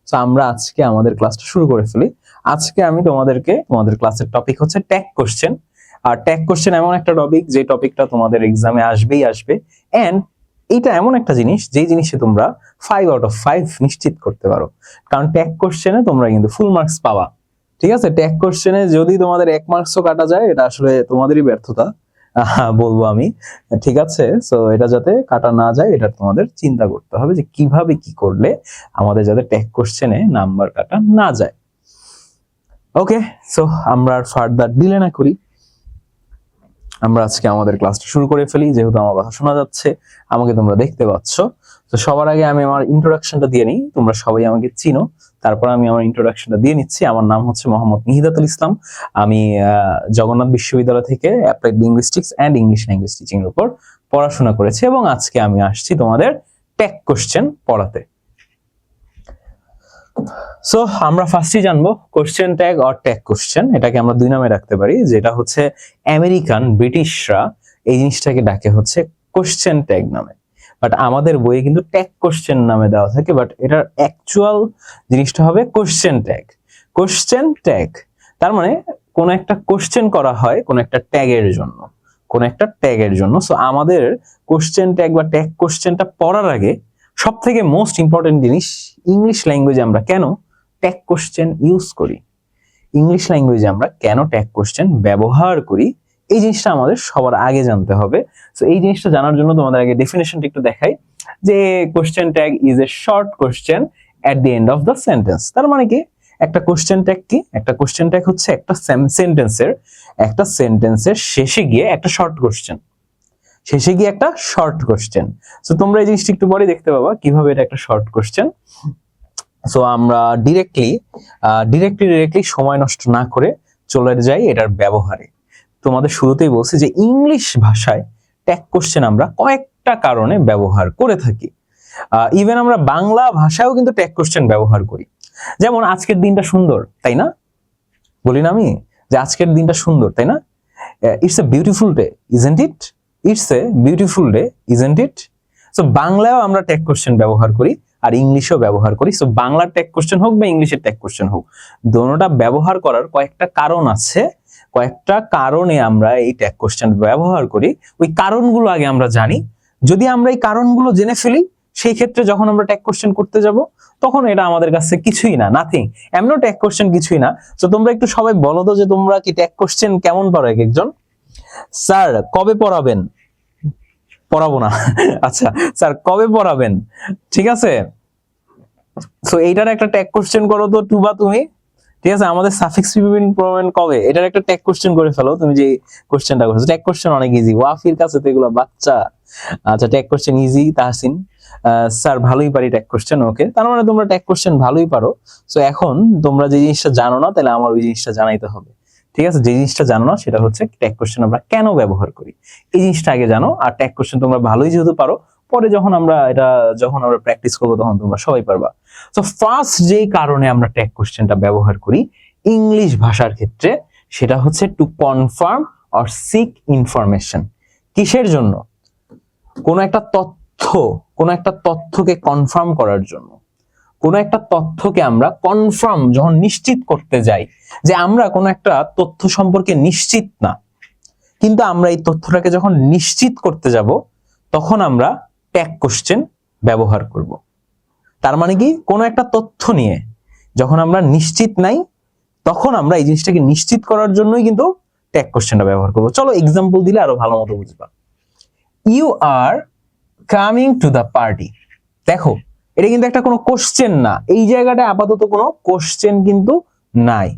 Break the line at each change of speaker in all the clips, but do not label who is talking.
So আমরা আজকে আমাদের ক্লাসটা শুরু করে ফেলি। আজকে আমি তোমাদের ক্লাসের টপিক হচ্ছে ট্যাগ কোশ্চেন। আর ট্যাগ কোশ্চেন এমন একটা টপিক যে টপিকটা তোমাদের এক্সামে আসবেই আসবে, এন্ড এইটা এমন একটা জিনিস যেই জিনিসে তোমরা 5 আউট অফ 5 নিশ্চিত করতে পারো, কারণ ট্যাগ কোশ্চেনে তোমরা কিন্তু ফুল মার্কস পাবা। ঠিক আছে, ট্যাগ কোশ্চেনে যদি তোমাদের 1 মার্কসও কাটা যায় এটা আসলে তোমাদেরই ব্যর্থতা বলবো আমি। ঠিক আছে, সো এটা যাতে কাটা না যায় এটা তোমাদের চিন্তা করতে হবে যে কিভাবে কি করলে আমাদের যাতে ট্যাগ কোশ্চেনে নাম্বার কাটা না যায়। ওকে, সো আমরা আর ফার্দার ডিলে না করি, আমরা আজকে আমাদের ক্লাসটা শুরু করে ফেলি। যেহেতু আমার কথা শোনা যাচ্ছে, আমাকে তোমরা দেখতে পাচ্ছ, তো সবার আগে আমি আমার ইন্ট্রোডাকশনটা দিয়ে নিই। তোমরা সবাই আমাকে চিনো, তারপর আমি আমার ইন্ট্রোডাকশনটা দিয়ে নিচ্ছি। আমার নাম হচ্ছে মোহাম্মদ মিহিদাতুল ইসলাম। আমি জগন্নাথ বিশ্ববিদ্যালয় থেকে applied linguistics and English language teaching এর উপর পড়াশোনা করেছি, এবং আজকে আমি আসছি তোমাদের ট্যাগ কোশ্চেন পড়াতে। সো আমরা ফার্স্টই জানবো question tag or tag question. এটাকে আমরা দুই নামে রাখতে পারি, যেটা হচ্ছে আমেরিকান ব্রিটিশরা এই জিনিসটাকে ডাকে হচ্ছে কোশ্চেন ট্যাগ নামে, বাট আমাদের বইয়ে কিন্তু ট্যাগ কোশ্চেন নামে দেওয়া থাকে, বাট এটার অ্যাকচুয়াল জিনিসটা হবে কোশ্চেন ট্যাগ। কোশ্চেন ট্যাগ তার মানে কোন একটা কোশ্চেন করা হয় কোন একটা ট্যাগের জন্য, কোন একটা ট্যাগের জন্য। সো আমাদের কোশ্চেন ট্যাগ বা ট্যাগ কোশ্চেনটা পড়ার আগে সব থেকে মোস্ট ইম্পর্টেন্ট জিনিস, ইংলিশ ল্যাঙ্গুয়েজে আমরা কেন ট্যাগ কোশ্চেন ইউজ করি, ইংলিশ ল্যাঙ্গুয়েজে আমরা কেন ট্যাগ কোশ্চেন ব্যবহার করি, এই জিনিসটা আমাদের সবার আগে জানতে হবে। সো এই জিনিসটা জানার জন্য তোমাদের আগে ডেফিনেশনটা একটু দেখাই, যে question tag is a short question at the end of the sentence. তার মানে কি, একটা কোশ্চেন ট্যাগ কি? একটা কোশ্চেন ট্যাগ হচ্ছে একটা সেন্টেন্সের শেষে গিয়ে একটা শর্ট কোশ্চেন, শেষে গিয়ে একটা শর্ট কোশ্চেন। সো তোমরা এই জিনিসটা একটু পরে দেখতে পাবা কিভাবে এটা একটা শর্ট কোশ্চেন। সো আমরা ডিরেক্টলি সময় নষ্ট না করে চলে যাই এটার ব্যবহারে। তোমাদের শুরুতেই বলছি যে ইংলিশ ভাষায় ট্যাগ কোশ্চেন আমরা কয়েকটা কারণে ব্যবহার করে থাকি। ইভেন আমরা বাংলা ভাষায়ও কিন্তু ট্যাগ কোশ্চেন ব্যবহার করি। যেমন আজকের দিনটা সুন্দর, তাই না? বলি না আমি যে আজকের দিনটা সুন্দর, তাই না? It's a beautiful day, isn't it? It's a beautiful day, isn't it? So বাংলায়ও আমরা ট্যাগ কোশ্চেন ব্যবহার করি আর ইংলিশেও ব্যবহার করি। সো বাংলার ট্যাগ কোশ্চেন হোক বা ইংলিশের ট্যাগ কোশ্চেন হোক, দোনোটা ব্যবহার করার কয়েকটা কারণ আছে, কয়েকটা কারণে আমরা এই ট্যাগ কোশ্চেন ব্যবহার করি। ওই কারণগুলো আগে আমরা জানি। যদি আমরা এই কারণগুলো জেনে ফেলি, সেই ক্ষেত্রে যখন আমরা ট্যাগ কোশ্চেন করতে যাব তখন এটা আমাদের কাছে কিছুই না, নাথিং। এমনও ট্যাগ কোশ্চেন কিছুই না। তো তোমরা একটু সবাই বলো তো যে তোমরা কি ট্যাগ কোশ্চেন কেমন পারো এক একজন? স্যার কবে পড়াবেন? পড়াবো না। আচ্ছা স্যার কবে পড়াবেন? ঠিক আছে, সো এইটার একটা ট্যাগ কোশ্চেন করো তো টুবা তুমি। ঠিক আছে, আমাদের সাফিক্স পড়াবেন কবে, এটার একটা ট্যাগ কোশ্চেন করে ফেলো তুমি। যে কোশ্চেনটা করছো, ট্যাগ কোশ্চেন অনেক ইজি, ওয়াফির কাছে তো এগুলো বাচ্চা। আচ্ছা tag question easy. Tahsin sir ভালোই পারি ট্যাগ কোশ্চেন। ওকে, তার মানে তোমরা ট্যাগ কোশ্চেন ভালোই পারো। সো এখন তোমরা যে জিনিসটা জানো না, তাহলে আমার ওই জিনিসটা জানাইতে হবে। ঠিক আছে, যে জিনিসটা জানো না সেটা হচ্ছে ট্যাগ কোশ্চেন আমরা কেন ব্যবহার করি, এই জিনিসটা আগে জানো। আর ট্যাগ কোশ্চেন তোমরা ভালোই যেহেতু পারো, পরে যখন আমরা প্র্যাকটিস করবো তখন তোমরা সবাই পারবা। তো ফার্স্ট যেই কারণে আমরা ট্যাগ কোশ্চেনটা ব্যবহার করি ইংলিশ ভাষার ক্ষেত্রে, সেটা হচ্ছে to confirm or seek information. কিসের জন্য? কোনো একটা তথ্যকে কনফার্ম করার জন্য। কোনো একটা তথ্যকে আমরা কনফার্ম যখন নিশ্চিত করতে যাই, যে আমরা কোনো একটা তথ্য সম্পর্কে নিশ্চিত না, কিন্তু আমরা এই তথ্যটাকে যখন নিশ্চিত করতে যাব তখন আমরা ট্যাগ কোশ্চেন ব্যবহার করব। তার মানে কি, কোনো একটা তথ্য নিয়ে যখন আমরা নিশ্চিত নাই, তখন আমরা এই জিনিসটাকে নিশ্চিত করার জন্যই কিন্তু ট্যাগ কোশ্চেনটা ব্যবহার করব। চলো এক্সাম্পল দিলে আরো ভালো মতো বুঝবা। You are coming to the party. দেখো এটা কিন্তু একটা কোনো কোশ্চেন না, এই জায়গাটায় আপাতত কোনো কোশ্চেন কিন্তু নাই।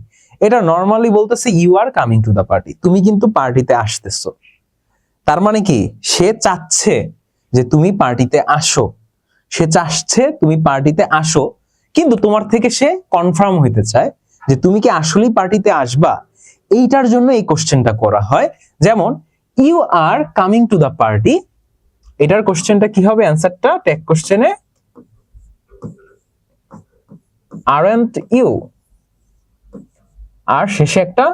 এটা নর্মালি বলতেছে you are coming to the party, তুমি কিন্তু পার্টিতে আসতেছো। তার মানে কি, সে চাচ্ছে যে তুমি পার্টিতে আসো, সে চাচ্ছে তুমি পার্টিতে আসো, কিন্তু তোমার থেকে সে কনফার্ম হইতে চায় যে তুমি কি আসলেই পার্টিতে আসবা। এইটার জন্য এই কোশ্চেনটা করা হয়। যেমন you are coming to the party, এটার কোশ্চেনটা কি হবে? অ্যানসারটা ট্যাগ কোশ্চেনে আরন্ট ইউ, আর শেষে একটা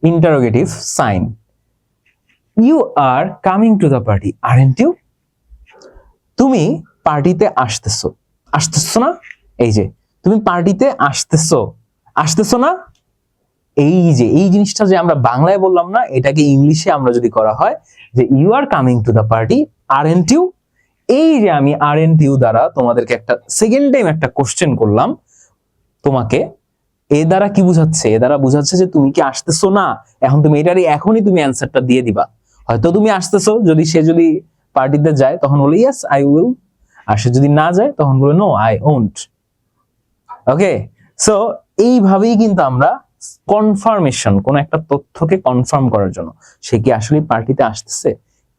interrogative sign. You are coming to the party, aren't you? তুমি পার্টিতে আসতেছো না? এই যে তুমি পার্টিতে আসতেছো না, এই যে এই জিনিসটা যে আমরা বাংলায় বললাম না, এটাকে ইংলিশে আমরা যদি করা হয় যে you are coming to the party, aren't you. এই যে আমি আরএন্ট ইউ দ্বারা তোমাদেরকে একটা সেকেন্ড টাইম একটা কোশ্চেন করলাম, তোমাকে এ দ্বারা কি বুঝাচ্ছে? এ দ্বারা বুঝাচ্ছে যে তুমি কি আসতেছো না। এখন তুমি এটারই এখনই তুমি অ্যান্সারটা দিয়ে দিবা। হয়তো তুমি আসতেছো, যদি পার্টিতে যায় তখন বলে ইয়েস আই উইল, আর সে যদি না যায় তখন বলে no I won't. Okay, so এইভাবেই কিন্তু আমরা কনফার্মেশন, কোন একটা তথ্যকে কনফার্ম করার জন্য সে কি আসলে পার্টিতে আসতেছে,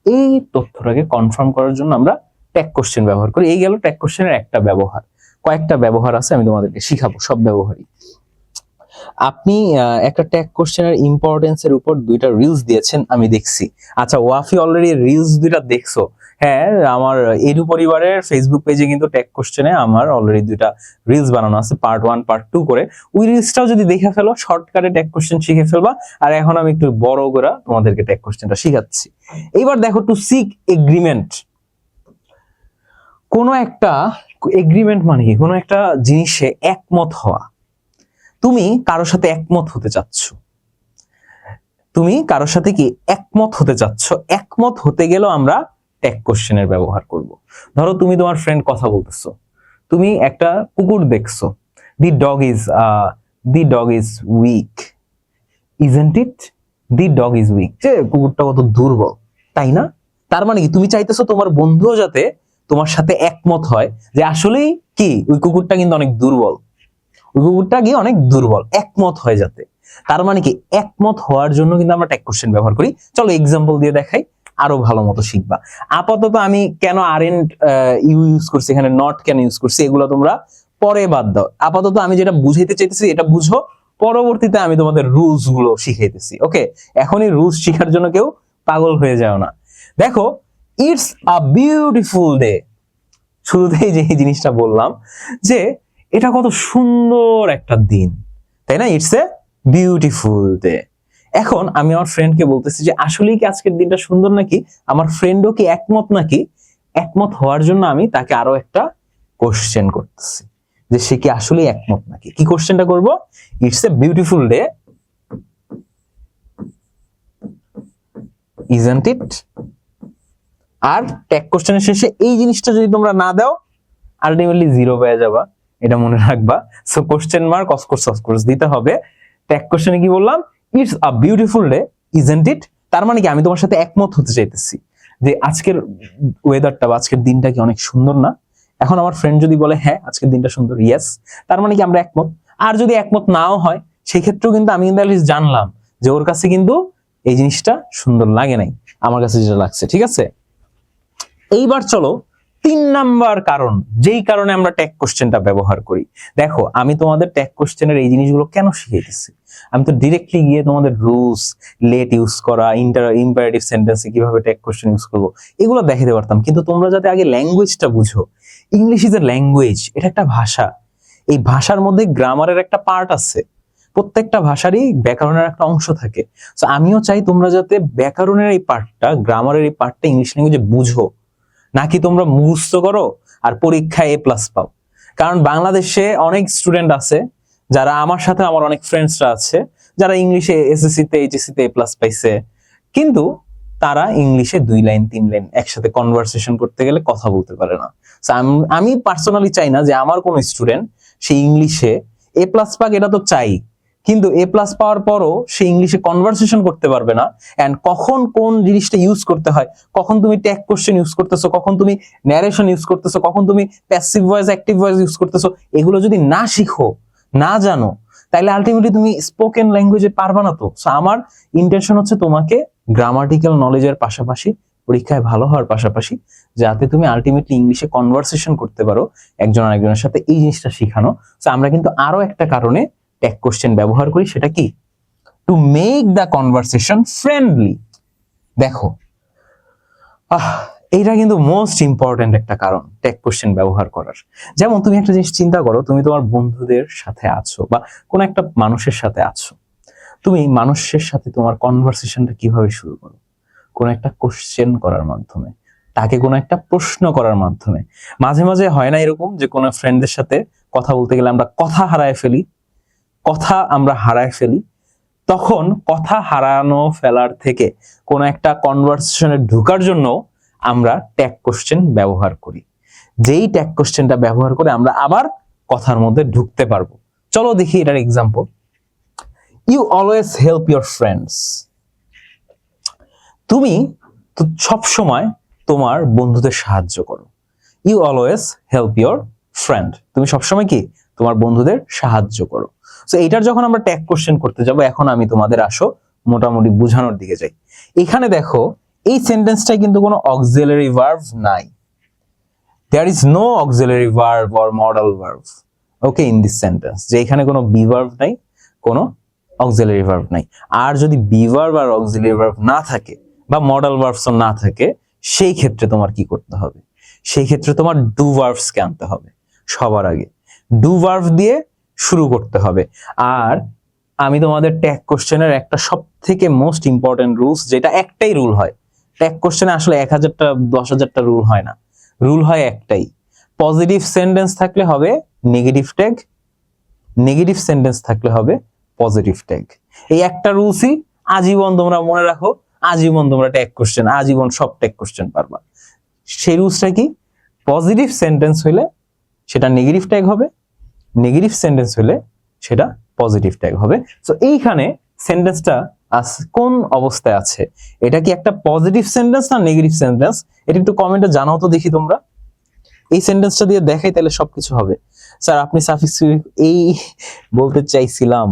এই তথ্যটাকে কনফার্ম করার জন্য আমরা ট্যাগ কোশ্চেন ব্যবহার করি। এই গেল ট্যাগ কোশ্চেনের একটা ব্যবহার। কয়েকটা ব্যবহার আছে, আমি তোমাদেরকে শিখাবো সব ব্যবহারই। আপনি একটা ট্যাগ কোশ্চেনের ইম্পর্টেন্সের উপর 2টা রিলস দিয়েছেন, আমি দেখছি। আচ্ছা, ওয়াফি অলরেডি রিলস 2টা দেখছো? হ্যাঁ, আমার এডু পরিবারের ফেসবুক পেজে কিন্তু ট্যাগ কোশ্চেনে আমার অলরেডি 2টা রিলস বানানো আছে, পার্ট 1 পার্ট 2 করে। ওই রিলসটাও যদি দেখে ফেলো, শর্টকাটে ট্যাগ কোশ্চেন শিখে ফেলবা। আর এখন আমি একটু বড় করে তোমাদেরকে ট্যাগ কোশ্চেনটা শিখাচ্ছি। এইবার দেখো, টু সিক এগ্রিমেন্ট। কোনো একটা এগ্রিমেন্ট মানে কি? কোনো একটা জিনিসে একমত হওয়া। তুমি কারোর সাথে একমত হতে চাচ্ছ, তুমি কারোর সাথে কি একমত হতে চাচ্ছ, একমত হতে গেলেও আমরা ট্যাগ কোশ্চেনের ব্যবহার করব। ধরো তুমি তোমার ফ্রেন্ড কথা বলতেছো, তুমি একটা কুকুর দেখছো, দি dog is weak, isn't it? The dog is weak, যে কুকুরটা কত দুর্বল, তাই না? তার মানে কি তুমি চাইতেছো তোমার বন্ধুও যাতে তোমার সাথে একমত হয় যে আসলেই কি ওই কুকুরটা কিন্তু অনেক দুর্বল, কুকুরটা গিয়ে অনেক দুর্বল, একমত হয়ে যাতে। তার মানে কি একমত হওয়ার জন্য কিন্তু আমরা ট্যাগ কোশ্চেন ব্যবহার করি। চলো এক্সাম্পল দিয়ে দেখাই, আরো ভালো মতো শিখবা। আপাতত আমি কেন আরএন্ট ইউজ করছি, এখানে নট কেন ইউজ করছি, এগুলো তোমরা পরে বাদ দাও। আপাতত আমি যেটা বুঝাইতে চাইতেছি এটা বুঝো, পরবর্তীতে আমি তোমাদের রুলস গুলো শিখাইতেছি। ওকে, এখনই রুলস শেখার জন্য কেউ পাগল হয়ে যাও না। দেখো, ইটস আ বিউটিফুল ডে, শুরুতেই যে জিনিসটা বললাম যে এটা কত সুন্দর একটা দিন, তাই না? It's a beautiful day. এখন আমি আমার ফ্রেন্ডকে বলতেছি যে আসলেই কি আজকের দিনটা সুন্দর নাকি, আমার ফ্রেন্ডও কি একমত নাকি। একমত হওয়ার জন্য আমি তাকে আরো একটা কোশ্চেন করতেছি যে সে কি আসলে একমত নাকি। কি কোশ্চেনটা করব? It's a beautiful day, isn't it? আর ট্যাগ কোশ্চেনের শেষে এই জিনিসটা যদি তোমরা না দাও, আলটিমেটলি 0 পেয়ে যাবা, এটা মনে রাখবা। সো কোশ্চেন মার্ক অফকোর্স দিতে হবে। ট্যাগ কোশ্চেনে কি বললাম? It's a beautiful day, isn't ইট? তার মানে কি আমি তোমার সাথে একমত হতে চাইতেছি যে আজকের ওয়েদারটা বা আজকের দিনটা কি অনেক সুন্দর না। এখন আমার ফ্রেন্ড যদি বলে হ্যাঁ আজকের দিনটা সুন্দর, ইয়েস, তার মানে কি আমরা একমত। আর যদি একমত নাও হয়, সেই ক্ষেত্রেও কিন্তু আমি কিন্তু অ্যাটলিস্ট জানলাম যে ওর কাছে কিন্তু এই জিনিসটা সুন্দর লাগে নাই, আমার কাছে যেটা লাগছে। ঠিক আছে, এইবার চলো 3 নাম্বার কারণ, যেই কারণে আমরা ট্যাগ কোশ্চেনটা ব্যবহার করি। দেখো, আমি তোমাদের ট্যাগ কোশ্চেনের এই জিনিসগুলো কেন শিখাইতেছি, আমি তো ডিরেক্টলি গিয়ে তোমাদের রুলস, লেট ইউজ করা, ইম্পারেটিভ সেন্টেন্সে কিভাবে ট্যাগ কোশ্চেন ইউজ করবো এগুলো দেখাতে পারতাম, কিন্তু তোমরা যাতে আগে ল্যাঙ্গুয়েজটা বুঝো। ইংলিশ ইজ এ ল্যাঙ্গুয়েজ, এটা একটা ভাষা। এই ভাষার মধ্যে গ্রামারের একটা পার্ট আছে, প্রত্যেকটা ভাষারই ব্যাকরণের একটা অংশ থাকে। তো আমিও চাই তোমরা যাতে ব্যাকরণের এই পার্টটা, গ্রামারের এই পার্টটা ইংলিশ ল্যাঙ্গুয়েজে বুঝো, নাকি তোমরা মুখস্থ করো আর পরীক্ষায় A+ পাও। কারণ বাংলাদেশে অনেক স্টুডেন্ট আছে যারা, আমার সাথে আমার অনেক ফ্রেন্ডসরা আছে যারা ইংলিশে SSC তে HSC তে A+ পাইছে, কিন্তু তারা ইংলিশে 2 লাইন 3 লাইন একসাথে কনভারসেশন করতে গেলে কথা বলতে পারে না। আমি পার্সোনালি চাই না যে আমার কোন স্টুডেন্ট সে ইংলিশে A+ পাক, এটা তো চাই, কিন্তু A+ পাওয়ার পরও সে ইংলিশে কনভারসেশন করতে পারবে না। এন্ড কখন কোন জিনিসটা ইউজ করতে হয়, কখন তুমি ট্যাগ কোশ্চেন ইউজ করতেছো, কখন তুমি ন্যারেশন ইউজ করতেছো, কখন তুমি passive voice active voice use করতেছো, এগুলো যদি না শিখো, না জানো, তাহলে আলটিমেটলি তুমি স্পোকেন ল্যাঙ্গুয়েজে পারবা না। তো আমার ইন্টেনশন হচ্ছে তোমাকে গ্রামাটিক্যাল নলেজের পাশাপাশি, পরীক্ষায় ভালো হওয়ার পাশাপাশি, যাতে তুমি আলটিমেটলি ইংলিশে কনভারসেশন করতে পারো একজন আরেকজনের সাথে, এই জিনিসটা শিখানো। তো আমরা কিন্তু আরো একটা কারণে ট্যাগ কোশ্চেন ব্যবহার করি, সেটা কি? To make the conversation friendly. দেখো, এইটা কিন্তু মোস্ট ইম্পর্টেন্ট একটা কারণ ট্যাগ কোশ্চেন ব্যবহার করার। যেমন তুমি একটা জিনিস চিন্তা করো, তুমি তোমার বন্ধুদের সাথে আছো বা কোন একটা মানুষের সাথে আছো, তুমি মানুষের সাথে তোমার কনভারসেশনটা কিভাবে শুরু করো? কোন একটা কোশ্চেন করার মাধ্যমে, তাকে কোনো একটা প্রশ্ন করার মাধ্যমে। মাঝে মাঝে হয় না এরকম যে কোনো ফ্রেন্ডদের সাথে কথা বলতে গেলে আমরা কথা হারায় ফেলি, তখন কথা হারানো ফেলার থেকে কোনো একটা কনভারসেশনে ঢোকার জন্য আমরা ট্যাগ কোশ্চেন ব্যবহার করি, যেই ট্যাগ কোশ্চেনটা ব্যবহার করে আমরা আবার কথার মধ্যে ঢুকতে পারবো। চলো দেখি এটার example. You always help your friends. তুমি তো সব সময় তোমার বন্ধুদের সাহায্য করো। You always help your friend, তুমি সবসময় কি তোমার বন্ধুদের সাহায্য করো। তো এইটার যখন আমরা ট্যাগ কোশ্চেন করতে যাব, এখন আমি তোমাদের মোটামুটি বোঝানোর দিকে যাই। এখানে দেখো এই সেন্টেন্সটায় কিন্তু কোনো অক্সিলারি ভার্ব নাই। There is no auxiliary verb or modal verb, okay, in this sentence. যে এখানে কোনো be verb নাই, কোনো auxiliary verb নাই। আর যদি be verb R auxiliary verb না থাকে বা modal verbs না থাকে, সেই ক্ষেত্রে তোমার কি করতে হবে? সেই ক্ষেত্রে তোমার do verbs কে আনতে হবে সবার আগে। do verb দিয়ে শুরু করতে হবে। আর আমি তোমাদের ট্যাগ কোশ্চেনের একটা সবথেকে মোস্ট ইম্পর্টেন্ট রুলস, যেটা একটাই রুল হয় ট্যাগ কোশ্চেনে, আসলে 1000টা 10,000টা রুল হয় না, রুল হয় একটাই। পজিটিভ সেন্টেন্স থাকলে হবে নেগেটিভ ট্যাগ, নেগেটিভ সেন্টেন্স থাকলে হবে পজিটিভ ট্যাগ। এই একটা রুলসই আজীবন তোমরা মনে রাখো, আজীবন তোমরা ট্যাগ কোশ্চেন, আজীবন সব ট্যাগ কোশ্চেন পারবা। সেই রুলসটা কি? পজিটিভ সেন্টেন্স হইলে সেটা নেগেটিভ ট্যাগ হবে, নেগেটিভ সেন্টেন্স হইলে সেটা পজিটিভ ট্যাগ হবে। সো এইখানে সেন্টেন্সটা কোন অবস্থায় আছে? এটা কি একটা পজিটিভ সেন্টেন্স না নেগেটিভ সেন্টেন্স? এটা একটু কমেন্টে জানাও তো দেখি তোমরা। এই সেন্টেন্সটা দিয়ে দেখাই তাহলে সবকিছু হবে। স্যার আপনি সাফিক্স এই বলতে চাইছিলাম।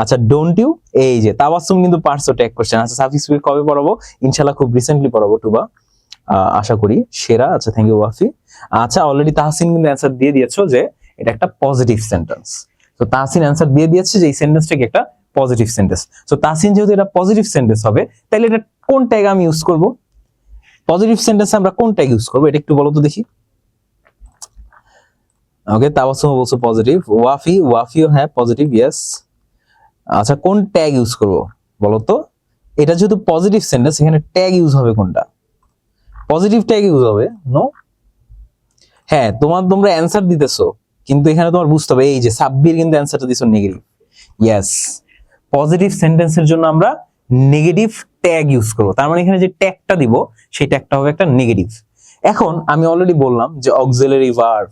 আচ্ছা ডোন্ট ইউ, এই যে তাবাসসুম কিন্তু পারছো ট্যাগ কোশ্চেন। আচ্ছা সাফিক্স কবে পড়াবো? ইনশাআল্লাহ খুব রিসেন্টলি পড়াবো টুবা, আশা করি। সেরা, আচ্ছা থ্যাংক ইউ ওয়াফি। আচ্ছা অলরেডি তাহসিন কিন্তু অ্যানসার দিয়ে দিয়েছো যে এটা একটা পজিটিভ সেন্টেন্স। তো তাহসিন অ্যানসার দিয়ে দিয়েছে যে এই সেন্টেন্সটা কি একটা পজিটিভ সেন্টেন্স। সো তাহসিন যেহেতু এটা পজিটিভ সেন্টেন্স হবে, তাহলে এটা কোন ট্যাগ আমি ইউজ করব? পজিটিভ সেন্টেন্সে আমরা কোন ট্যাগ ইউজ করব এটা একটু বলো তো দেখি। ওকে, তাবাসসুম বলছো পজিটিভ, ওয়াফিও হ্যাঁ পজিটিভ, ইয়েস। আচ্ছা কোন ট্যাগ ইউজ করব বলো তো? এটা যেহেতু পজিটিভ সেন্টেন্স, এখানে ট্যাগ ইউজ হবে কোনটা? পজিটিভ ট্যাগ ইউজ হবে নো? হ্যাঁ তোমরা অ্যানসার দিতেছো, কিন্তু এখানে তোমার বুঝতে হবে, এই যে সাব্বির কিন্তু অ্যানসারটা দিছো নেগেটিভ। ইয়েস, পজিটিভ সেন্টেন্সের জন্য আমরা নেগেটিভ ট্যাগ ইউজ করব। তার মানে এখানে যে ট্যাগটা দিব সেই ট্যাগটা হবে একটা নেগেটিভ। এখন আমি অলরেডি বললাম যে অক্সিলারি ভার্ব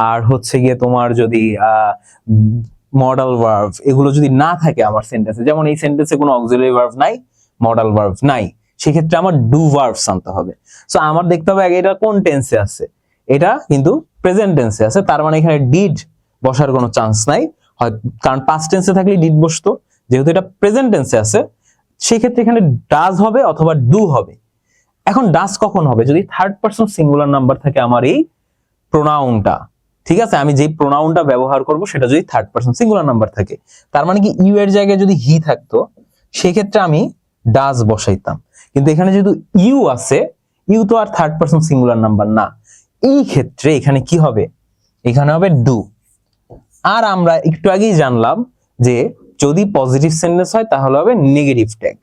আর হচ্ছে গিয়ে তোমার যদি মডাল ভার্ব এগুলো যদি না থাকে আমার সেন্টেন্সে, যেমন এই সেন্টেন্সে কোনো অক্সিলারি ভার্ব নাই, মডাল ভার্ব নাই, সেক্ষেত্রে আমার ডু ভার্বস আনতে হবে। সো আমার দেখতে হবে আগে এটা কোন টেন্সে আছে। এটা কিন্তু প্রেজেন্ট টেন্সে আছে, তার মানে এখানে ডিড বসার কোনো চান্স নাই, হয় কারণ পাস্ট টেন্সে থাকলে ডিড বসতো। যেহেতু এটা প্রেজেন্ট টেন্সে আছে, সেই ক্ষেত্রে এখানে ডাজ হবে অথবা ডু হবে। এখন ডাজ কখন হবে? যদি থার্ড পারসন সিঙ্গুলার নাম্বার থাকে আমার এই প্রোনাউনটা, ঠিক আছে, আমি যে প্রোনাউনটা ব্যবহার করব সেটা যদি থার্ড পারসন সিঙ্গুলার নাম্বার থাকে, তার মানে কি ইউ এর জায়গায় যদি হি থাকতো সেই ক্ষেত্রে আমি ডাজ বসাইতাম। কিন্তু এখানে যেহেতু ইউ আছে, ইউ তো আর থার্ড পারসন সিঙ্গুলার নাম্বার না, এই ক্ষেত্রে এখানে কি হবে? এখানে হবে ডু। আর আমরা একটু আগেই জানলাম যে যদি পজিটিভ সেন্টেন্স হয় তাহলে হবে নেগেটিভ ট্যাগ।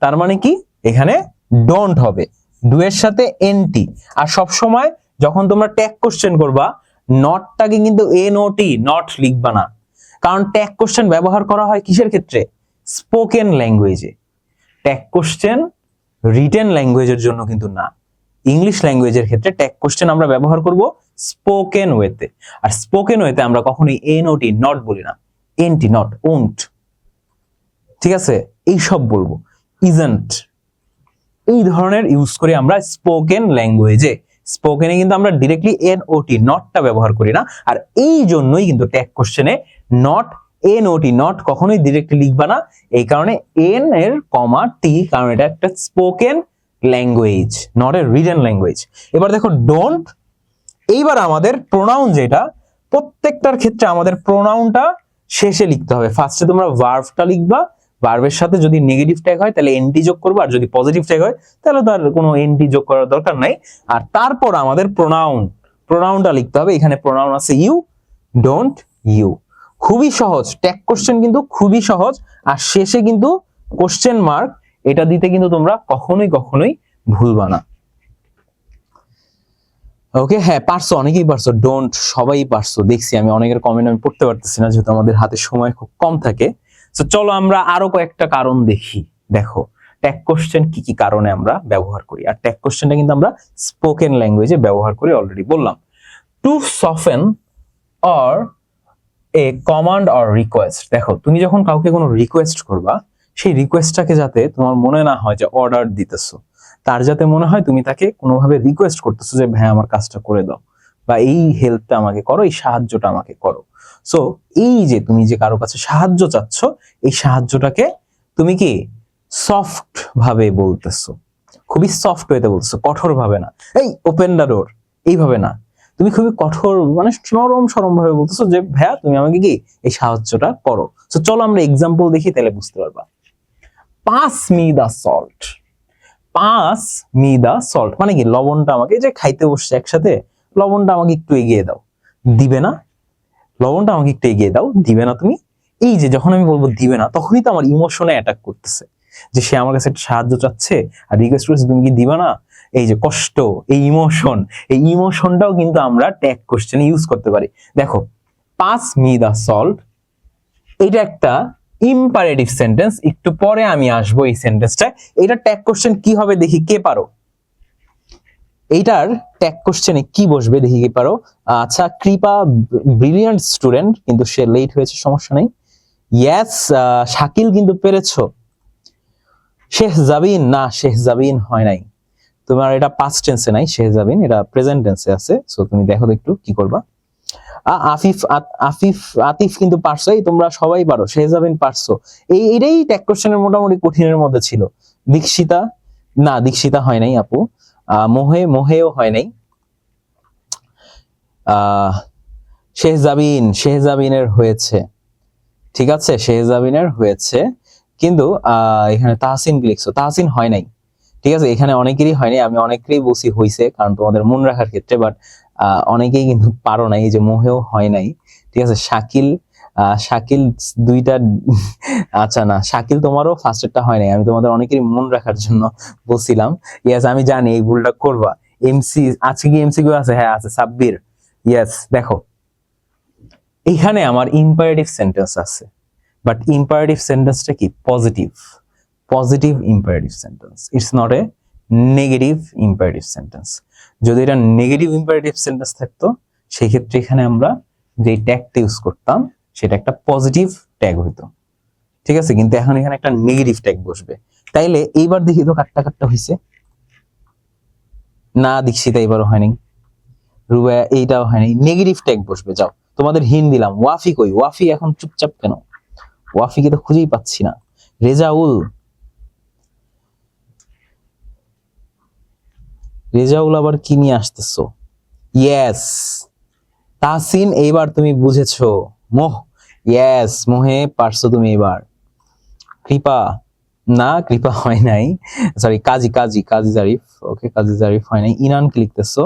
তার মানে কি এখানে ডোন্ট হবে, ডু এর সাথে এনটি। আর সব সময় যখন তোমরা ট্যাগ কোশ্চেন করবা, নটটাকে কিন্তু এনওটি নট লিখবা না, কারণ ট্যাগ কোশ্চেন ব্যবহার করা হয় কিসের ক্ষেত্রে? স্পোকেন ল্যাঙ্গুয়েজে। ট্যাগ কোশ্চেন রিটেন ল্যাঙ্গুয়েজের জন্য কিন্তু না। ইংলিশ ল্যাঙ্গুয়েজের ক্ষেত্রে ট্যাগ কোশ্চেন আমরা ব্যবহার করব স্পোকেন ওয়েতে। আর স্পোকেন ওয়েতে আমরা কখনোই এনওটি নট বলি না, এনটি নট, ওন্ট, ঠিক আছে, এইসব বলবো, ইজন্ট, এই ধরনের ইউজ করে আমরা স্পোকেন ল্যাঙ্গুয়েজে। স্পোকেনে কিন্তু আমরা ডিরেক্টলি এনওটি নটটা ব্যবহার করি না। আর এই জন্যই কিন্তু ট্যাগ কোশ্চেনে নট, এনওটি নট কখনোই ডিরেক্টলি লিখবা না। এই কারণে এন এর কমা টি, কারণ এটা একটা spoken language, not a written language. এবার দেখো ডোন্ট, এইবার আমাদের প্রোনাউন যেটা, প্রত্যেকটার ক্ষেত্রে আমাদের প্রোনাউনটা শেষে লিখতে হবে। ফার্স্টে তোমরা ভার্বটা লিখবা, ভার্বের সাথে যদি নেগেটিভ ট্যাগ হয় তাহলে এনটি যোগ করবা, আর যদি পজিটিভ ট্যাগ হয় তাহলে তো আর কোনো এনটি যোগ করার দরকার নাই। আর তারপর আমাদের প্রোনাউনটা লিখতে হবে। এখানে প্রোনাউন আছে ইউ, ডোন্ট, ইউ। খুবই সহজ, ট্যাগ কোশ্চেন কিন্তু খুবই সহজ। আর শেষে কিন্তু কোশ্চেন মার্ক, এটা দিতে কিন্তু তোমরা কখনোই ভুলবা না। ওকে, হ্যাঁ পারছো, অনেকেই পারছো, ডোন্ট সবাই পারছো, দেখছি আমি অনেকের কমেন্ট আমি পড়তে পারতেছি না যেহেতু আমাদের হাতে সময় খুব কম থাকে। তো চলো আমরা আরো কয়েকটা কারণ দেখি। দেখো ট্যাগ কোশ্চেন কি কি কারণে আমরা ব্যবহার করি, আর ট্যাগ কোশ্চেনটা কিন্তু আমরা স্পোকেন ল্যাঙ্গুয়েজে ব্যবহার করি, অলরেডি বললাম। To soften or a command or request. দেখো তুমি যখন কাউকে কোনো রিকোয়েস্ট করবা, সেই রিকোয়েস্টটাকে যাতে তোমার মনে না হয় যে অর্ডার দিতেছো, তার যাতে মনে হয় তুমি তাকে কোনোভাবে রিকোয়েস্ট করতেছো যে ভাই আমার কাজটা করে দাও, বা এই হেল্পটা আমাকে করো, এই সাহায্যটা আমাকে করো। সো এই যে তুমি যে কারো কাছে সাহায্য চাচ্ছ, এই সাহায্যটাকে তুমি কি সফট ভাবে বলতেছো, খুবই সফট ওয়েতে বলতেছো, কঠোর ভাবে না, এই ওপেন দ্য ডোর এইভাবে না, তুমি খুবই কঠোর মানে নরম সরম ভাবে বলতেছো যে ভাইয়া তুমি আমাকে কি এই সাহায্যটা করো। তো চলো আমরা এক্সাম্পল দেখি, তাহলে বুঝতে পারবা। Pass me the salt. Pass me the salt মানে কি, লবণটা আমাকে, যে খাইতে বসছে একসাথে, লবণটা আমাকে একটু এগিয়ে দাও, দিবে না? লবণটা আমাকে একটু এগিয়ে দাও, দিবে না তুমি? এই যে যখন আমি বলবো দিবে না, তখনই তো আমার ইমোশনে অ্যাটাক করতেছে, যে সে আমার কাছে একটা সাহায্য চাচ্ছে আর রিকোয়েস্ট করছে তুমি কি দিবা না। এই যে কষ্ট, এই ইমোশন, এই ইমোশনটাও কিন্তু আমরা ট্যাগ কোশ্চেনে ইউজ করতে পারি। দেখো পাস মি দা সল্ট, এটা একটা ইম্পারেটিভ সেন্টেন্স, একটু পরে আমি আসবো এই সেন্টেন্সটা। এটা ট্যাগ কোশ্চেন কি হবে দেখি, কে পারো? এইটার ট্যাগ কোশ্চেনে কি বসবে দেখি, কে পারো? আচ্ছা কৃপা ব্রিলিয়ান্ট স্টুডেন্ট, কিন্তু সে লেট হয়েছে, সমস্যা নেই। ইয়েস শাকিল কিন্তু পেরেছো। শেহজাবিন, না শেহজাবিন হয় নাই, তোমার এটা পাস্ট টেন্সে নাই শেহজাবিন, এটা প্রেজেন্ট টেন্সে আছে। সো তুমি দেখো তো একটু কি করবা। আফিফ আফিফ আতিফ কিন্তু পারছো, এই তোমরা সবাই পারো, শেহজাবিন পারছো। এটাই ট্যাগ কোশ্চেনের মোটামুটি কঠিনের মধ্যে ছিল। দীক্ষিতা, না দীক্ষিতা হয় নাই আপু। মোহেও হয় নাই। শেহজাবিনের হয়েছে, ঠিক আছে শেহজাবিনের হয়েছে, কিন্তু এখানে তাহসিন লিখছো, তাহসিন হয় নাই, ঠিক আছে এখানে অনেকেরই হয়নি, আমি অনেকেরই বলছি হয়েছে কারণ তোমাদের মন রাখার ক্ষেত্রে, বাট অনেকেই কিন্তু পারো নাই, এই যে মোহেও হয় নাই, ঠিক আছে। শাকিল দুইটা আচ্ছা না শাকিল তোমারও ফার্স্টেরটা হয় নাই, আমি তোমাদের অনেকেরই মন রাখার জন্য বলছিলাম। ইয়েস আমি জানি এই ভুলটা করবা। এমসি আছে কি, এমসিকিউ আছে, হ্যাঁ আছে, সাব্বির। ইয়েস দেখো এখানে আমার ইম্পারেটিভ সেন্টেন্স আছে, বাট ইম্পারেটিভ সেন্টেন্সটা কি positive, positive imperative sentence, it's not a negative imperative sentence. যদি এটা নেগেটিভ ইম্পারেটিভ সেন্টেন্স থাকতো, সেই ক্ষেত্রে এখানে আমরা যে ট্যাগটা ইউজ করতাম সেটা একটা পজিটিভ ট্যাগ হইতো, ঠিক আছে, কিন্তু এখন এখানে একটা নেগেটিভ ট্যাগ বসবে। তাইলে এইবার দেখি তো কাটটা কাটটা হয়েছে, না দীক্ষিতা এবারও হয়নি, রুবায়া এইটাও হয়নি, নেগেটিভ ট্যাগ বসবে। যাও তোমাদের হিন্ট দিলাম, ওয়াফি কই, ওয়াফি এখন চুপচাপ কেন, ওয়াফিকে তো খুঁজেই পাচ্ছি না। রেজাউল, রেজাউল আবার কি নিয়ে আসতেছো? ইয়েস তাহসিন, এইবার তুমি বুঝেছো। মোহ, ইয়েস মোহে পারছো তুমি এবার। কৃপা, না কৃপা হয় নাই, সরি কাজী জারিফ, ওকে কাজী জারিফ হয় নাই। ইনান কি লিখতেছো?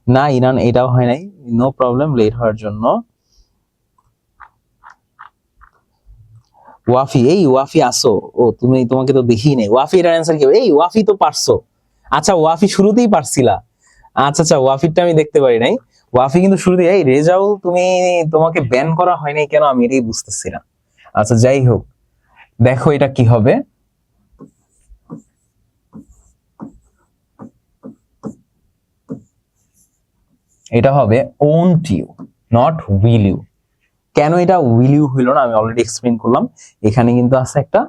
না ইনান এটাও হয় নাই, নো প্রবলেম লেট হওয়ার জন্য। ওয়াফি, এই ওয়াফি আসো, ও তুমি, তোমাকে তো দেখি নাই। ওয়াফি এর অ্যান্সার কি? এই ওয়াফি তো পারছো। আচ্ছা ওয়াফি শুরুতেই পারছিলা, আচ্ছা আচ্ছা ওয়াফিরটা আমি দেখতে পারি নাই। ওয়াফি কিন্তু শুরুতেই, এই রেজাউল তুমি, তোমাকে ব্যান করা হয় নাই কেন আমি এটাই বুঝতেছি না। আচ্ছা যাই হোক, দেখো এটা কি হবে। এটা হবে won't you, not will you. কেন এটা উইল ইউ হইল না আমি অলরেডি এক্সপ্লেইন করলাম। এখানে কিন্তু আছে একটা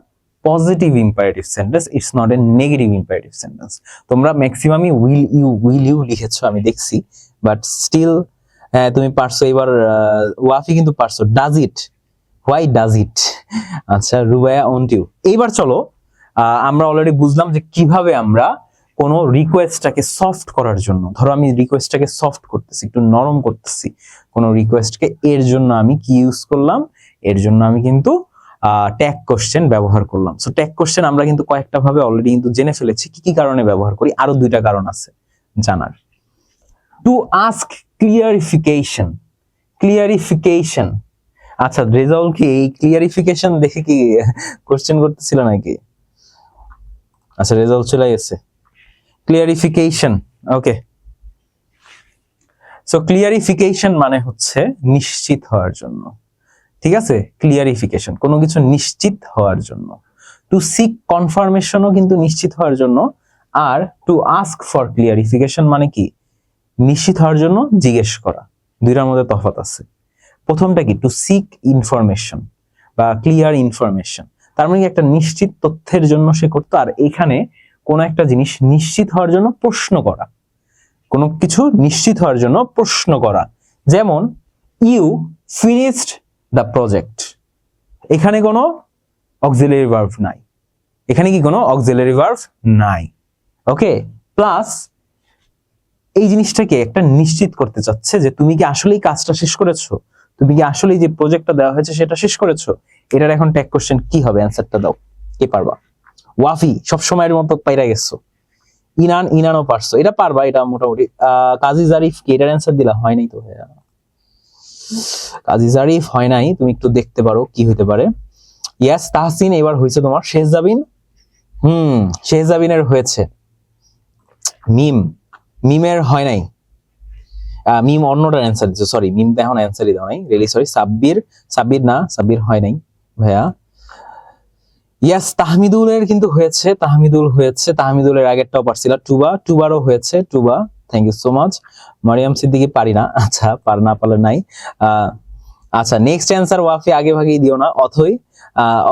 positive imperative sentence, it's not a negative imperative sentence. তোমরা ম্যাক্সিমামই উইল ইউ লিখেছো আমি দেখছি, বাট স্টিল তুমি পারছো। এবার ওয়াফি কিন্তু পারছো। Does it, why does it. আচ্ছা রুবায়া ওন্ট ইউ। এইবার চলো আমরা অলরেডি বুঝলাম যে কিভাবে আমরা কোনো রিকোয়েস্টটাকে সফট করার জন্য, ধরো আমি রিকোয়েস্টটাকে সফট করতেছি, একটু নরম করতেছি কোনো রিকোয়েস্টকে, এর জন্য আমি কি ইউজ করলাম, এর জন্য আমি কিন্তু ট্যাগ কোশ্চেন ব্যবহার করলাম। সো ট্যাগ কোশ্চেন আমরা কিন্তু কয়েকটা ভাবে অলরেডি কিন্তু জেনে ফেলেছি কি কি কারণে ব্যবহার করি, আরো দুইটা কারণ আছে জানার। To ask clarification, clarification. আচ্ছা রেজাউল কি এই ক্লিয়ারিফিকেশন দেখে কি কোশ্চেন করতেছিল নাকি? আচ্ছা রেজাল্ট চলে গেছে। ক্লিয়ারিফিকেশন, ওকে সো ক্লিয়ারিফিকেশন মানে হচ্ছে নিশ্চিত হওয়ার জন্য, ঠিক আছে? ক্লিয়ারিফিকেশন কোনো কিছু নিশ্চিত হওয়ার জন্য। টু সিক কনফার্মেশনও কিন্তু নিশ্চিত হওয়ার জন্য, আর টু আস্ক ফর ক্লিয়ারিফিকেশন মানে কি নিশ্চিত হওয়ার জন্য জিজ্ঞেস করা, দুইটার মধ্যে তফাৎ আছে। প্রথমটা কি টু সিক ইনফরমেশন বা ক্লিয়ার ইনফরমেশন, তার মানে একটা নিশ্চিত তথ্যের জন্য সে করতো, আর এখানে কোনো একটা জিনিস নিশ্চিত হওয়ার জন্য প্রশ্ন করা, কোনো কিছু নিশ্চিত হওয়ার জন্য প্রশ্ন করা। যেমন ইউ ফিনিশড দ্য প্রজেক্ট, এখানে কোনো অক্সিলারি ভার্ব নাই, এখানে কি কোনো অক্সিলারি ভার্ব নাই। ওকে, প্লাস এই জিনিসটাকে একটা নিশ্চিত করতে চাচ্ছে যে তুমি কি আসলেই কাজটা শেষ করেছো, তুমি কি আসলেই যে প্রজেক্টটা দেওয়া হয়েছে সেটা শেষ করেছো। এটার এখন ট্যাগ কোশ্চেন কি হবে, অ্যানসারটা দাও, কে পারবা? ওয়াফি সব সময়ের মতো পাইরা গেছো, ইনানও পারছো, এটা পারবা, এটা মোটামুটি। কাজী জারিফ কি এটার অ্যানসার দিলা? হয় নাই তো ভাইয়া, কাজী জারিফ হয় নাই, তুমি একটু দেখতে পারো কি হইতে পারে। ইয়াস তাহসিন, এবার হয়েছে তোমার। শেহজাবিন, শেহজাবিনের হয়েছে। মিমের হয় নাই, মিম অন্যটার অ্যান্সার দিচ্ছে, সরি মিম তো এখন অ্যান্সারই দাও নাই, রিয়েলি সরি। সাব্বির না, সাব্বির হয় নাই ভাইয়া। ইয়াস তাহমিদুলের কিন্তু হয়েছে, তাহমিদুলের আগেরটাও পারছিল। টুবারও হয়েছে, Tuba, thank you so much. Mariam Siddiqui পারি না, আচ্ছা না পারলে নাই। আচ্ছা নেক্সট অ্যান্সার ওয়াফি আগে ভাগেই দিও না।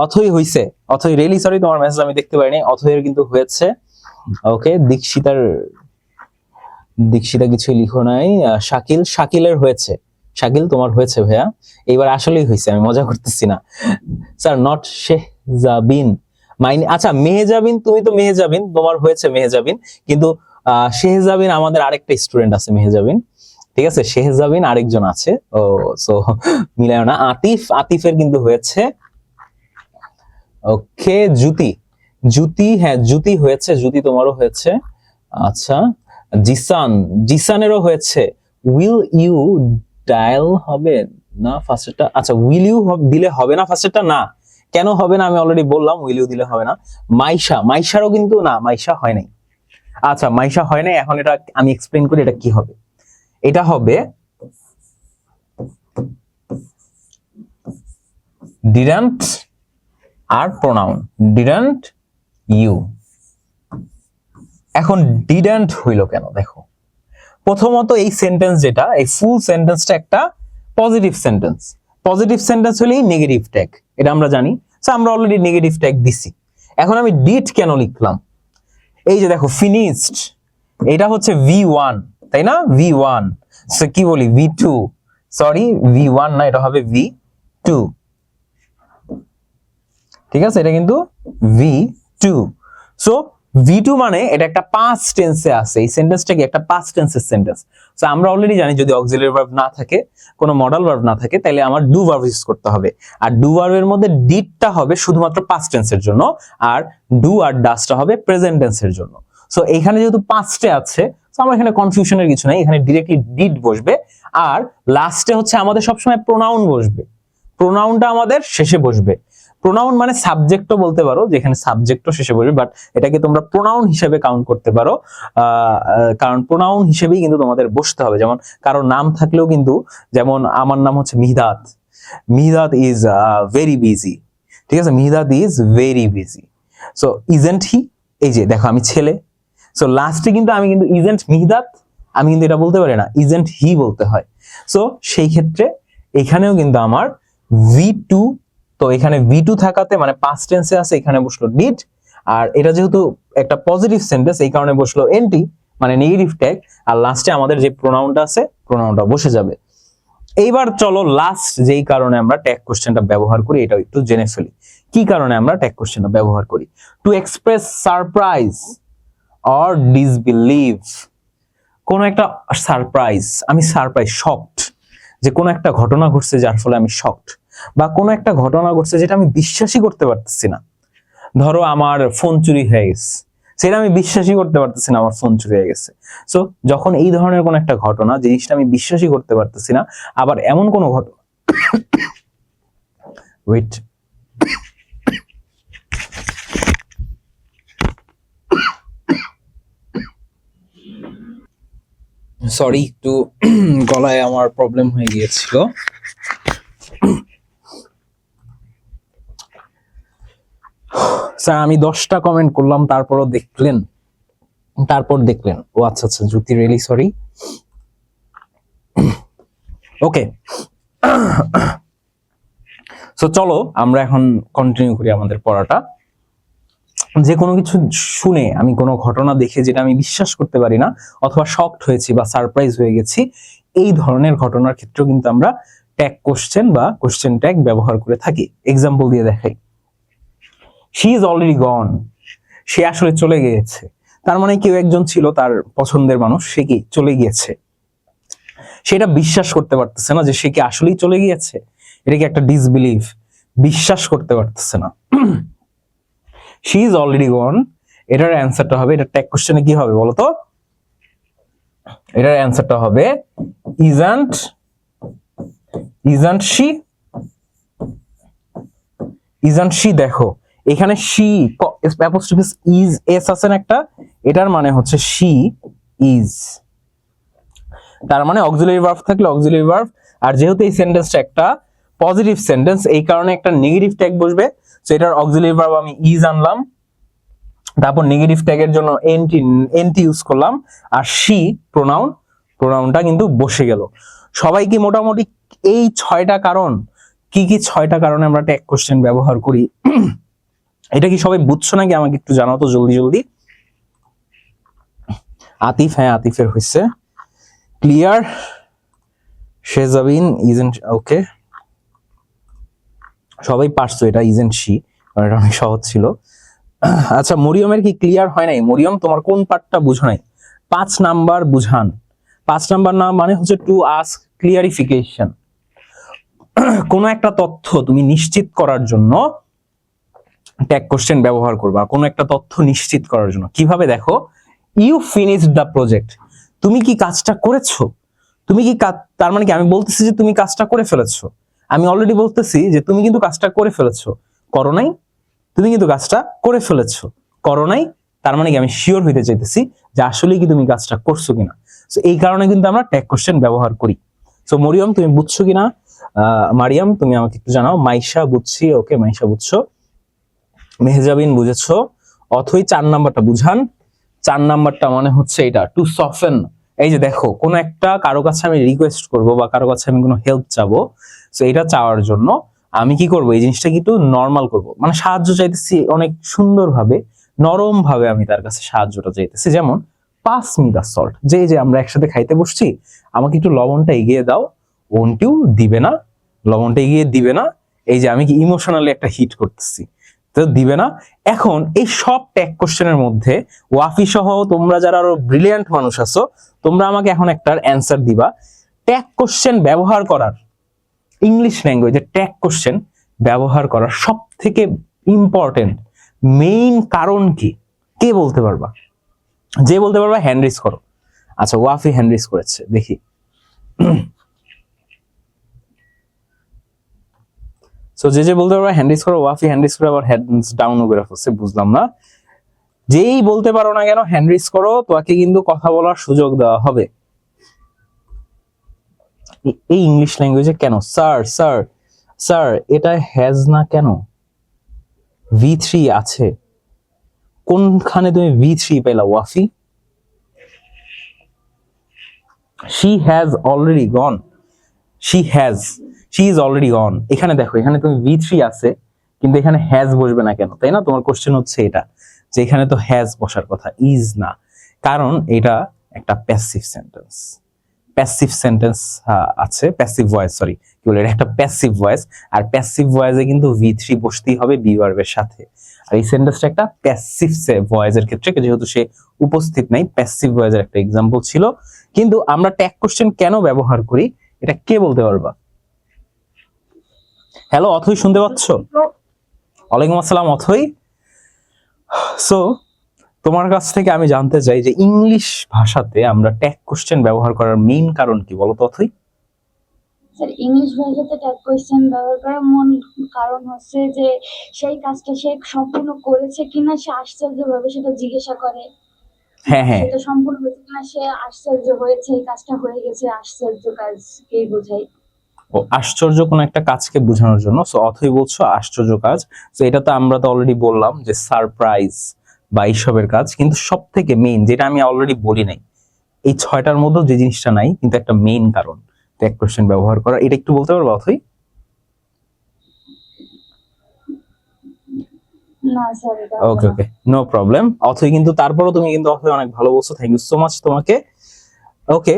অথই হইছে, অথই রিয়েলি সরি তোমার মেসেজ আমি দেখতে পারিনি, অথইয়ের কিন্তু হয়েছে। ওকে, দীক্ষিতা কিছু লিখো নাই। শাকিলের হয়েছে, শাকিল তোমার হয়েছে ভাইয়া, এইবার আসলেই হয়েছে, আমি মজা করতেছি না স্যার। নট শেহজাবিন আচ্ছা মেহজাবিন, তুমি তো মেহজাবিন, তোমার হয়েছে মেহজাবিন, কিন্তু শেহজাবিন আমাদের আরেকটা স্টুডেন্ট আছে মেহজাবিন, ঠিক আছে? শেহজাবিন আরেকজন আছে, ও সো মিলায় না। আতিফের কিন্তু হয়েছে। ওকে, হ্যাঁ জুতি হয়েছে, জুতি তোমারও হয়েছে। আচ্ছা জিসানেরও হয়েছে। উইল ইউ ডায়াল হবে না ফার্স্টেরটা, আচ্ছা উইল ইউ দিলে হবে না ফার্স্টেরটা, না কেন হবে না আমি অলরেডি বললাম, উইল ইউ দিলে হবে না। মাইশারও কিন্তু না, মাইশা হয় নাই। আচ্ছা মাইশা হয় নাই, এখন এটা আমি এক্সপ্লেইন করি এটা কি হবে। এটা হবে ডিডন্ট আর প্রোনাউন, ডিডন্ট ইউ। এখন ডিডন্ট হইল কেন দেখো, প্রথমত এই সেন্টেন্স যেটা, এই ফুল সেন্টেন্সটা একটা পজিটিভ সেন্টেন্স হলেই নেগেটিভ ট্যাগ, এটা আমরা জানি, সো আমরা অলরেডি নেগেটিভ ট্যাগ দিছি। এখন আমি ডিড কেন লিখলাম, এই যে দেখো ফিনিশড, এটা হচ্ছে V1 তাই না, V1, সো কি বলি V2, সরি V1 না, এটা হবে V2, ঠিক আছে? এটা কিন্তু V2, সো V2 মানে এটা একটা পাস্ট টেন্সে আছে, এই সেন্টেন্সটা কি একটা পাস্ট টেন্সের সেন্টেন্স। সো আমরা অলরেডি জানি যদি অক্সিলারি ভার্ব না থাকে, কোনো মডাল ভার্ব না থাকে, তাহলে আমার ডু ভার্ব ইউজ করতে হবে, আর ডু ভার্বের মধ্যে ডিডটা হবে শুধুমাত্র পাস্ট টেন্সের জন্য, আর ডু আর ডাসটা হবে প্রেজেন্ট টেন্সের জন্য। সো এখানে যেহেতু পাস্টে আছে, সো আমার এখানে কনফিউশনের কিছু নাই, এখানে ডিরেক্টলি ডিড বসবে, আর লাস্টে হচ্ছে আমাদের সবসময় প্রোনাউন বসবে, প্রোনাউনটা আমাদের শেষে বসবে। প্রোনাউন মানে সাবজেক্টও বলতে পারো, যেখানে সাবজেক্টও শেষে বসবে, বাট এটাকে তোমরা প্রোনাউন হিসেবে কাউন্ট করতে পারো, কারণ প্রোনাউন হিসেবেই কিন্তু তোমাদের বসতে হবে। যেমন কারো নাম থাকলেও কিন্তু, যেমন আমার নাম হচ্ছে Mihdat, Mihdat is very busy, ঠিক আছে? Mihdat is very busy, so isn't he, এই যে দেখো আমি ছেলে, সো লাস্টে কিন্তু আমি কিন্তু ইজেন্ট মিহদাত, আমি কিন্তু এটা বলতে পারি না, ইজেন্ট হি বলতে হয়। সো সেই ক্ষেত্রে এখানেও কিন্তু আমার V2, তো এখানে V2 থাকাতে মানে পাস্ট টেন্সে আছে, এখানে বসলো ডিড, আর এটা যেহেতু একটা পজিটিভ সেন্টেন্স এই কারণে বসলো এনটি মানে নেগেটিভ ট্যাগ, আর লাস্টে আমাদের যে প্রোনাউনটা আছে প্রোনাউনটা বসে যাবে। এইবার চলো লাস্ট যেই কারণে আমরা ট্যাগ কোশ্চেনটা ব্যবহার করি এটাও একটু জেনে ফেলি। কি কারণে আমরা ট্যাগ কোশ্চেনটা ব্যবহার করি? To express surprise or disbelieve, কোন একটা সারপ্রাইজ, আমি সারপ্রাইজ শকড, যে কোনো একটা ঘটনা ঘটছে যার ফলে আমি শকড, বা কোনো একটা ঘটনা ঘটছে যেটা আমি বিশ্বাসই করতে পারতেছি না, ধরো আমার ফোন চুরি হয়ে গেছে, সেটা আমি বিশ্বাসই করতে পারতেছি না আমার ফোন চুরি হয়ে গেছে। সো যখন এই ধরনের কোন একটা ঘটনা, জিনিসটা আমি বিশ্বাসই করতে পারতেছি না, আবার এমন কোন ঘটনা ওয়েট সরি, একটু গলায় আমার প্রবলেম হয়ে গিয়েছিল। স্যার আমি 10টা কমেন্ট করলাম, তারপর দেখলেন, ও আচ্ছা আচ্ছা, জ্যোতি রিয়েলি সরি। ওকে, সো চলো আমরা এখন কন্টিনিউ করি আমাদের পড়াটা। যে কোনো কিছু শুনে, আমি কোনো ঘটনা দেখে যেটা আমি বিশ্বাস করতে পারি না, অথবা শকড হয়েছি বা সারপ্রাইজ হয়ে গেছি, এই ধরনের ঘটনার ক্ষেত্রেও কিন্তু আমরা ট্যাগ কোশ্চেন বা কোশ্চেন ট্যাগ ব্যবহার করে থাকি। এক্সাম্পল দিয়ে দেখাই। শি ইজ অলরেডি গন, সে আসলে চলে গিয়েছে। তার মানে কেউ একজন ছিল তার পছন্দের মানুষ, সে কি চলে গিয়েছে, সেটা বিশ্বাস করতে পারতেছে না যে সে কি আসলেই চলে গিয়েছে। এটা কি একটা ডিসবিলিভ, বিশ্বাস করতে পারতেছে না। শি ইজ অলরেডি গন, এটার অ্যান্সারটা হবে, এটা ট্যাগ কোশ্চেনে কি হবে বলতো? এটার অ্যান্সারটা হবে ইজন্ট শি। ইজন্ট শি, দেখো এখানে শি অ্যাপোস্ট্রোফিস ইজ এস আছে না একটা, এটার মানে হচ্ছে শি ইজ। তার মানে অক্সিলারি ভার্ব থাকলে অক্সিলারি ভার্ব, আর যেহেতু এই সেন্টেন্সটা একটা পজিটিভ সেন্টেন্স, এই কারণে একটা নেগেটিভ ট্যাগ বসবে। সো এটার অক্সিলারি ভার্ব আমি ইজ আনলাম, তারপর নেগেটিভ ট্যাগের জন্য এনটি ইউজ করলাম, আর শি প্রোনাউনটা কিন্তু বসে গেল। সবাই কি মোটামুটি এই 6টা কারণ, কি 6টা কারণে আমরা ট্যাগ কোশ্চেন ব্যবহার করি, এটা কি সবাই বুঝছো নাকি? আমাকে একটু জানাও তো জলদি জলদি। আতিফ, হ্যাঁ আতিফের হয়েছে ক্লিয়ার। শেজাবিন ইজেন্ট, ওকে সবাই পারছো, এটা ইজেন্ট শি, এটা অনেক সহজ ছিল। আচ্ছা মরিয়মের কি ক্লিয়ার হয় নাই? মরিয়ম তোমার কোন পার্টটা বুঝো নাই? 5 নাম্বার বুঝান। 5 নাম্বার না মানে হচ্ছে টু আস্ক ক্লিয়ারিফিকেশন। কোন একটা তথ্য তুমি নিশ্চিত করার জন্য ট্যাগ কোশ্চেন ব্যবহার করবা, কোন একটা তথ্য নিশ্চিত করার জন্য। কিভাবে দেখো, ইউ ফিনিশড দ্য প্রজেক্ট, তুমি কি কাজটা করেছো? তুমি কি তার মানে কি আমি বলতেছি যে তুমি কাজটা করে ফেলেছো, আমি অলরেডি বলতেছি যে তুমি কিন্তু কাজটা করে ফেলেছো, করো নাই? তুমি কিন্তু কাজটা করে ফেলেছো, করো নাই, তার মানে কি আমি শিওর হইতে চাইতেছি যে আসলে কি তুমি কাজটা করছো কিনা। সো এই কারণে কিন্তু আমরা ট্যাগ কোশ্চেন ব্যবহার করি। সো মরিয়ম তুমি বুঝছো কিনা? মারিয়াম তুমি আমাকে একটু জানাও। মাইশা বুঝছি, ওকে মাইশা বুঝছো। মেহজাবিন বুঝেছো। অথই 4 নাম্বারটা বুঝান। 4 নাম্বারটা মানে হচ্ছে এটা টু সফেন। এই যে দেখো, কোন একটা কারো কাছে আমি রিকোয়েস্ট করব বা কারো কাছে আমি কোনো হেল্প চাবো, সো এটা চাওয়ার জন্য আমি কি করব, এই জিনিসটা কিন্তু নরমাল করব, মানে সাহায্য চাইতেছি অনেক সুন্দরভাবে, নরম ভাবে আমি তার কাছে সাহায্যটা চাইতেছি। যেমন পাস মি দা সল্ট, যে আমরা একসাথে খাইতে বসছি, আমাকে একটু লবণটা এগিয়ে দাও। ওনটিও দিবে না, লবণটা এগিয়ে দিবে না। এই যে আমি কি ইমোশনালি একটা হিট করতেছি, তো দিবে না। এখন এই সব ট্যাগ কোশ্চেনের মধ্যে ওয়াফি সহ তোমরা যারা আরো ব্রিলিয়ান্ট মানুষ আছো, তোমরা আমাকে এখন একটা অ্যান্সার দিবা। ট্যাগ কোশ্চেন ব্যবহার করার, ইংলিশ ল্যাঙ্গুয়েজে ট্যাগ কোশ্চেন ব্যবহার করার সব থেকে ইম্পর্টেন্ট মেইন কারণ কি? কে বলতে পারবা? যে বলতে পারবা হ্যান্ড রেজ করো। আচ্ছা ওয়াফি হ্যান্ড রেজ করেছে, দেখি। সো যে বলতে পারবা হ্যান্ড রেজ করো। ওয়াফি হ্যান্ড রেজ করে আবার হ্যান্ডস ডাউনও করে ফেলছে, বুঝলাম না। যেই বলতে পারো না কেন হ্যান্ড রেজ করো, তোমাকে কিন্তু কথা বলার সুযোগ দেওয়া হবে। এই ইংলিশ ল্যাঙ্গুয়েজে কেন স্যার স্যার স্যার এটা হ্যাজ না কেন? V3 আছে, কোনখানে তুমি V3 পেলা Wafi? she has already gone, she is already gone। এখানে দেখো, এখানে তুমি V3 আছে, কিন্তু এখানে হ্যাজ বসবে না কেন, তাই না? তোমার কোশ্চেন হচ্ছে এটা, যে এখানে তো হ্যাজ বসার কথা, ইজ না, কারণ এটা একটা প্যাসিভ সেন্টেন্স। প্যাসিভ সেন্টেন্স আছে, প্যাসিভ ভয়েস, সরি কি বলে, এটা একটা প্যাসিভ ভয়েস, আর প্যাসিভ ভয়েসে কিন্তু V3 বসতেই হবে বি ভার্বের সাথে। আর এই সেন্টেন্সটা একটা প্যাসিভ ভয়েসের ক্ষেত্রে, যেহেতু সে উপস্থিত নাই, প্যাসিভ ভয়েসের একটা এক্সাম্পল ছিল। কিন্তু আমরা ট্যাগ কোশ্চেন কেন ব্যবহার করি, এটা কে বলতে পারবা? হ্যালো অথই, শুনতে পাচ্ছ? ওয়ালাইকুম আসসালাম অথই। সো তোমার কাছ থেকে আমি জানতে চাই যে ইংলিশ ভাষাতে আমরা ট্যাগ কোশ্চেন ব্যবহার করার মেইন কারণ কি, বলো তো অথই?
স্যার ইংলিশ ভাষাতে ট্যাগ কোয়েশ্চেন ব্যবহার করার মূল কারণ হচ্ছে যে সেই কাজটা সে সম্পূর্ণ করেছে কিনা সে আশ্চর্যভাবে সেটা জিজ্ঞাসা করে।
হ্যাঁ হ্যাঁ,
সেটা সম্পূর্ণ হয়েছে কিনা, সে আশ্চর্য হয়েছে, এই কাজটা হয়ে গেছে, আশ্চর্য কাজকেই বোঝায়।
ও আশ্চর্য কোন একটা কাজকে বোঝানোর জন্য, সো অথই বলছো আশ্চর্য কাজ। তো এটা তো আমরা তো অলরেডি বললাম যে সারপ্রাইজ বা এইসবের কাজ, কিন্তু সব থেকে মেইন যেটা আমি অলরেডি বলি নাই, এই ছয়টার মধ্যে যে জিনিসটা নাই কিন্তু একটা মেইন কারণ ট্যাগ কোশ্চেন ব্যবহার করা, এটা একটু বলতে পারবো অথই?
না স্যার, এটা
ওকে ওকে, নো প্রবলেম অথই। কিন্তু তারপরও তুমি কিন্তু অথই অনেক ভালো বলছো, থ্যাংক ইউ সো মাচ তোমাকে। ওকে,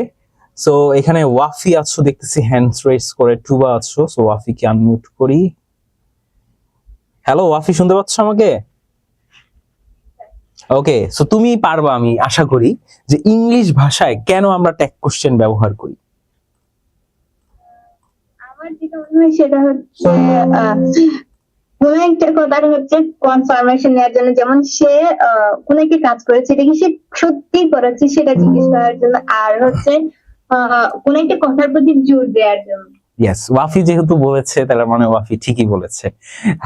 সো এখানে ওয়াফি আছো দেখতেছি, হ্যান্ডস রেজ করে। টুবা আছো, সো ওয়াফিকে আনমিউট করি। হ্যালো ওয়াফি, শুনতে পাচ্ছ আমাকে? ওকে, সো তুমি পারবা আমি আশা করি, যে ইংলিশ ভাষায় কেন আমরা ট্যাগ কোশ্চেন ব্যবহার করি।
আমার যেটা মনে হয় সেটা হচ্ছে কোন একটা কথার হচ্ছে কনফার্মেশন নেওয়ার জন্য, যেমন সে কোন একটা কাজ করেছে এটা কি সে সত্যি করেছে সেটা জিজ্ঞেস করার জন্য, আর হচ্ছে কোন একটা কথার প্রতি জোর দেওয়ার জন্য।
ইয়েস, ওয়াফি যেহেতু বলেছে তাহলে মানে ওয়াফি ঠিকই বলেছে।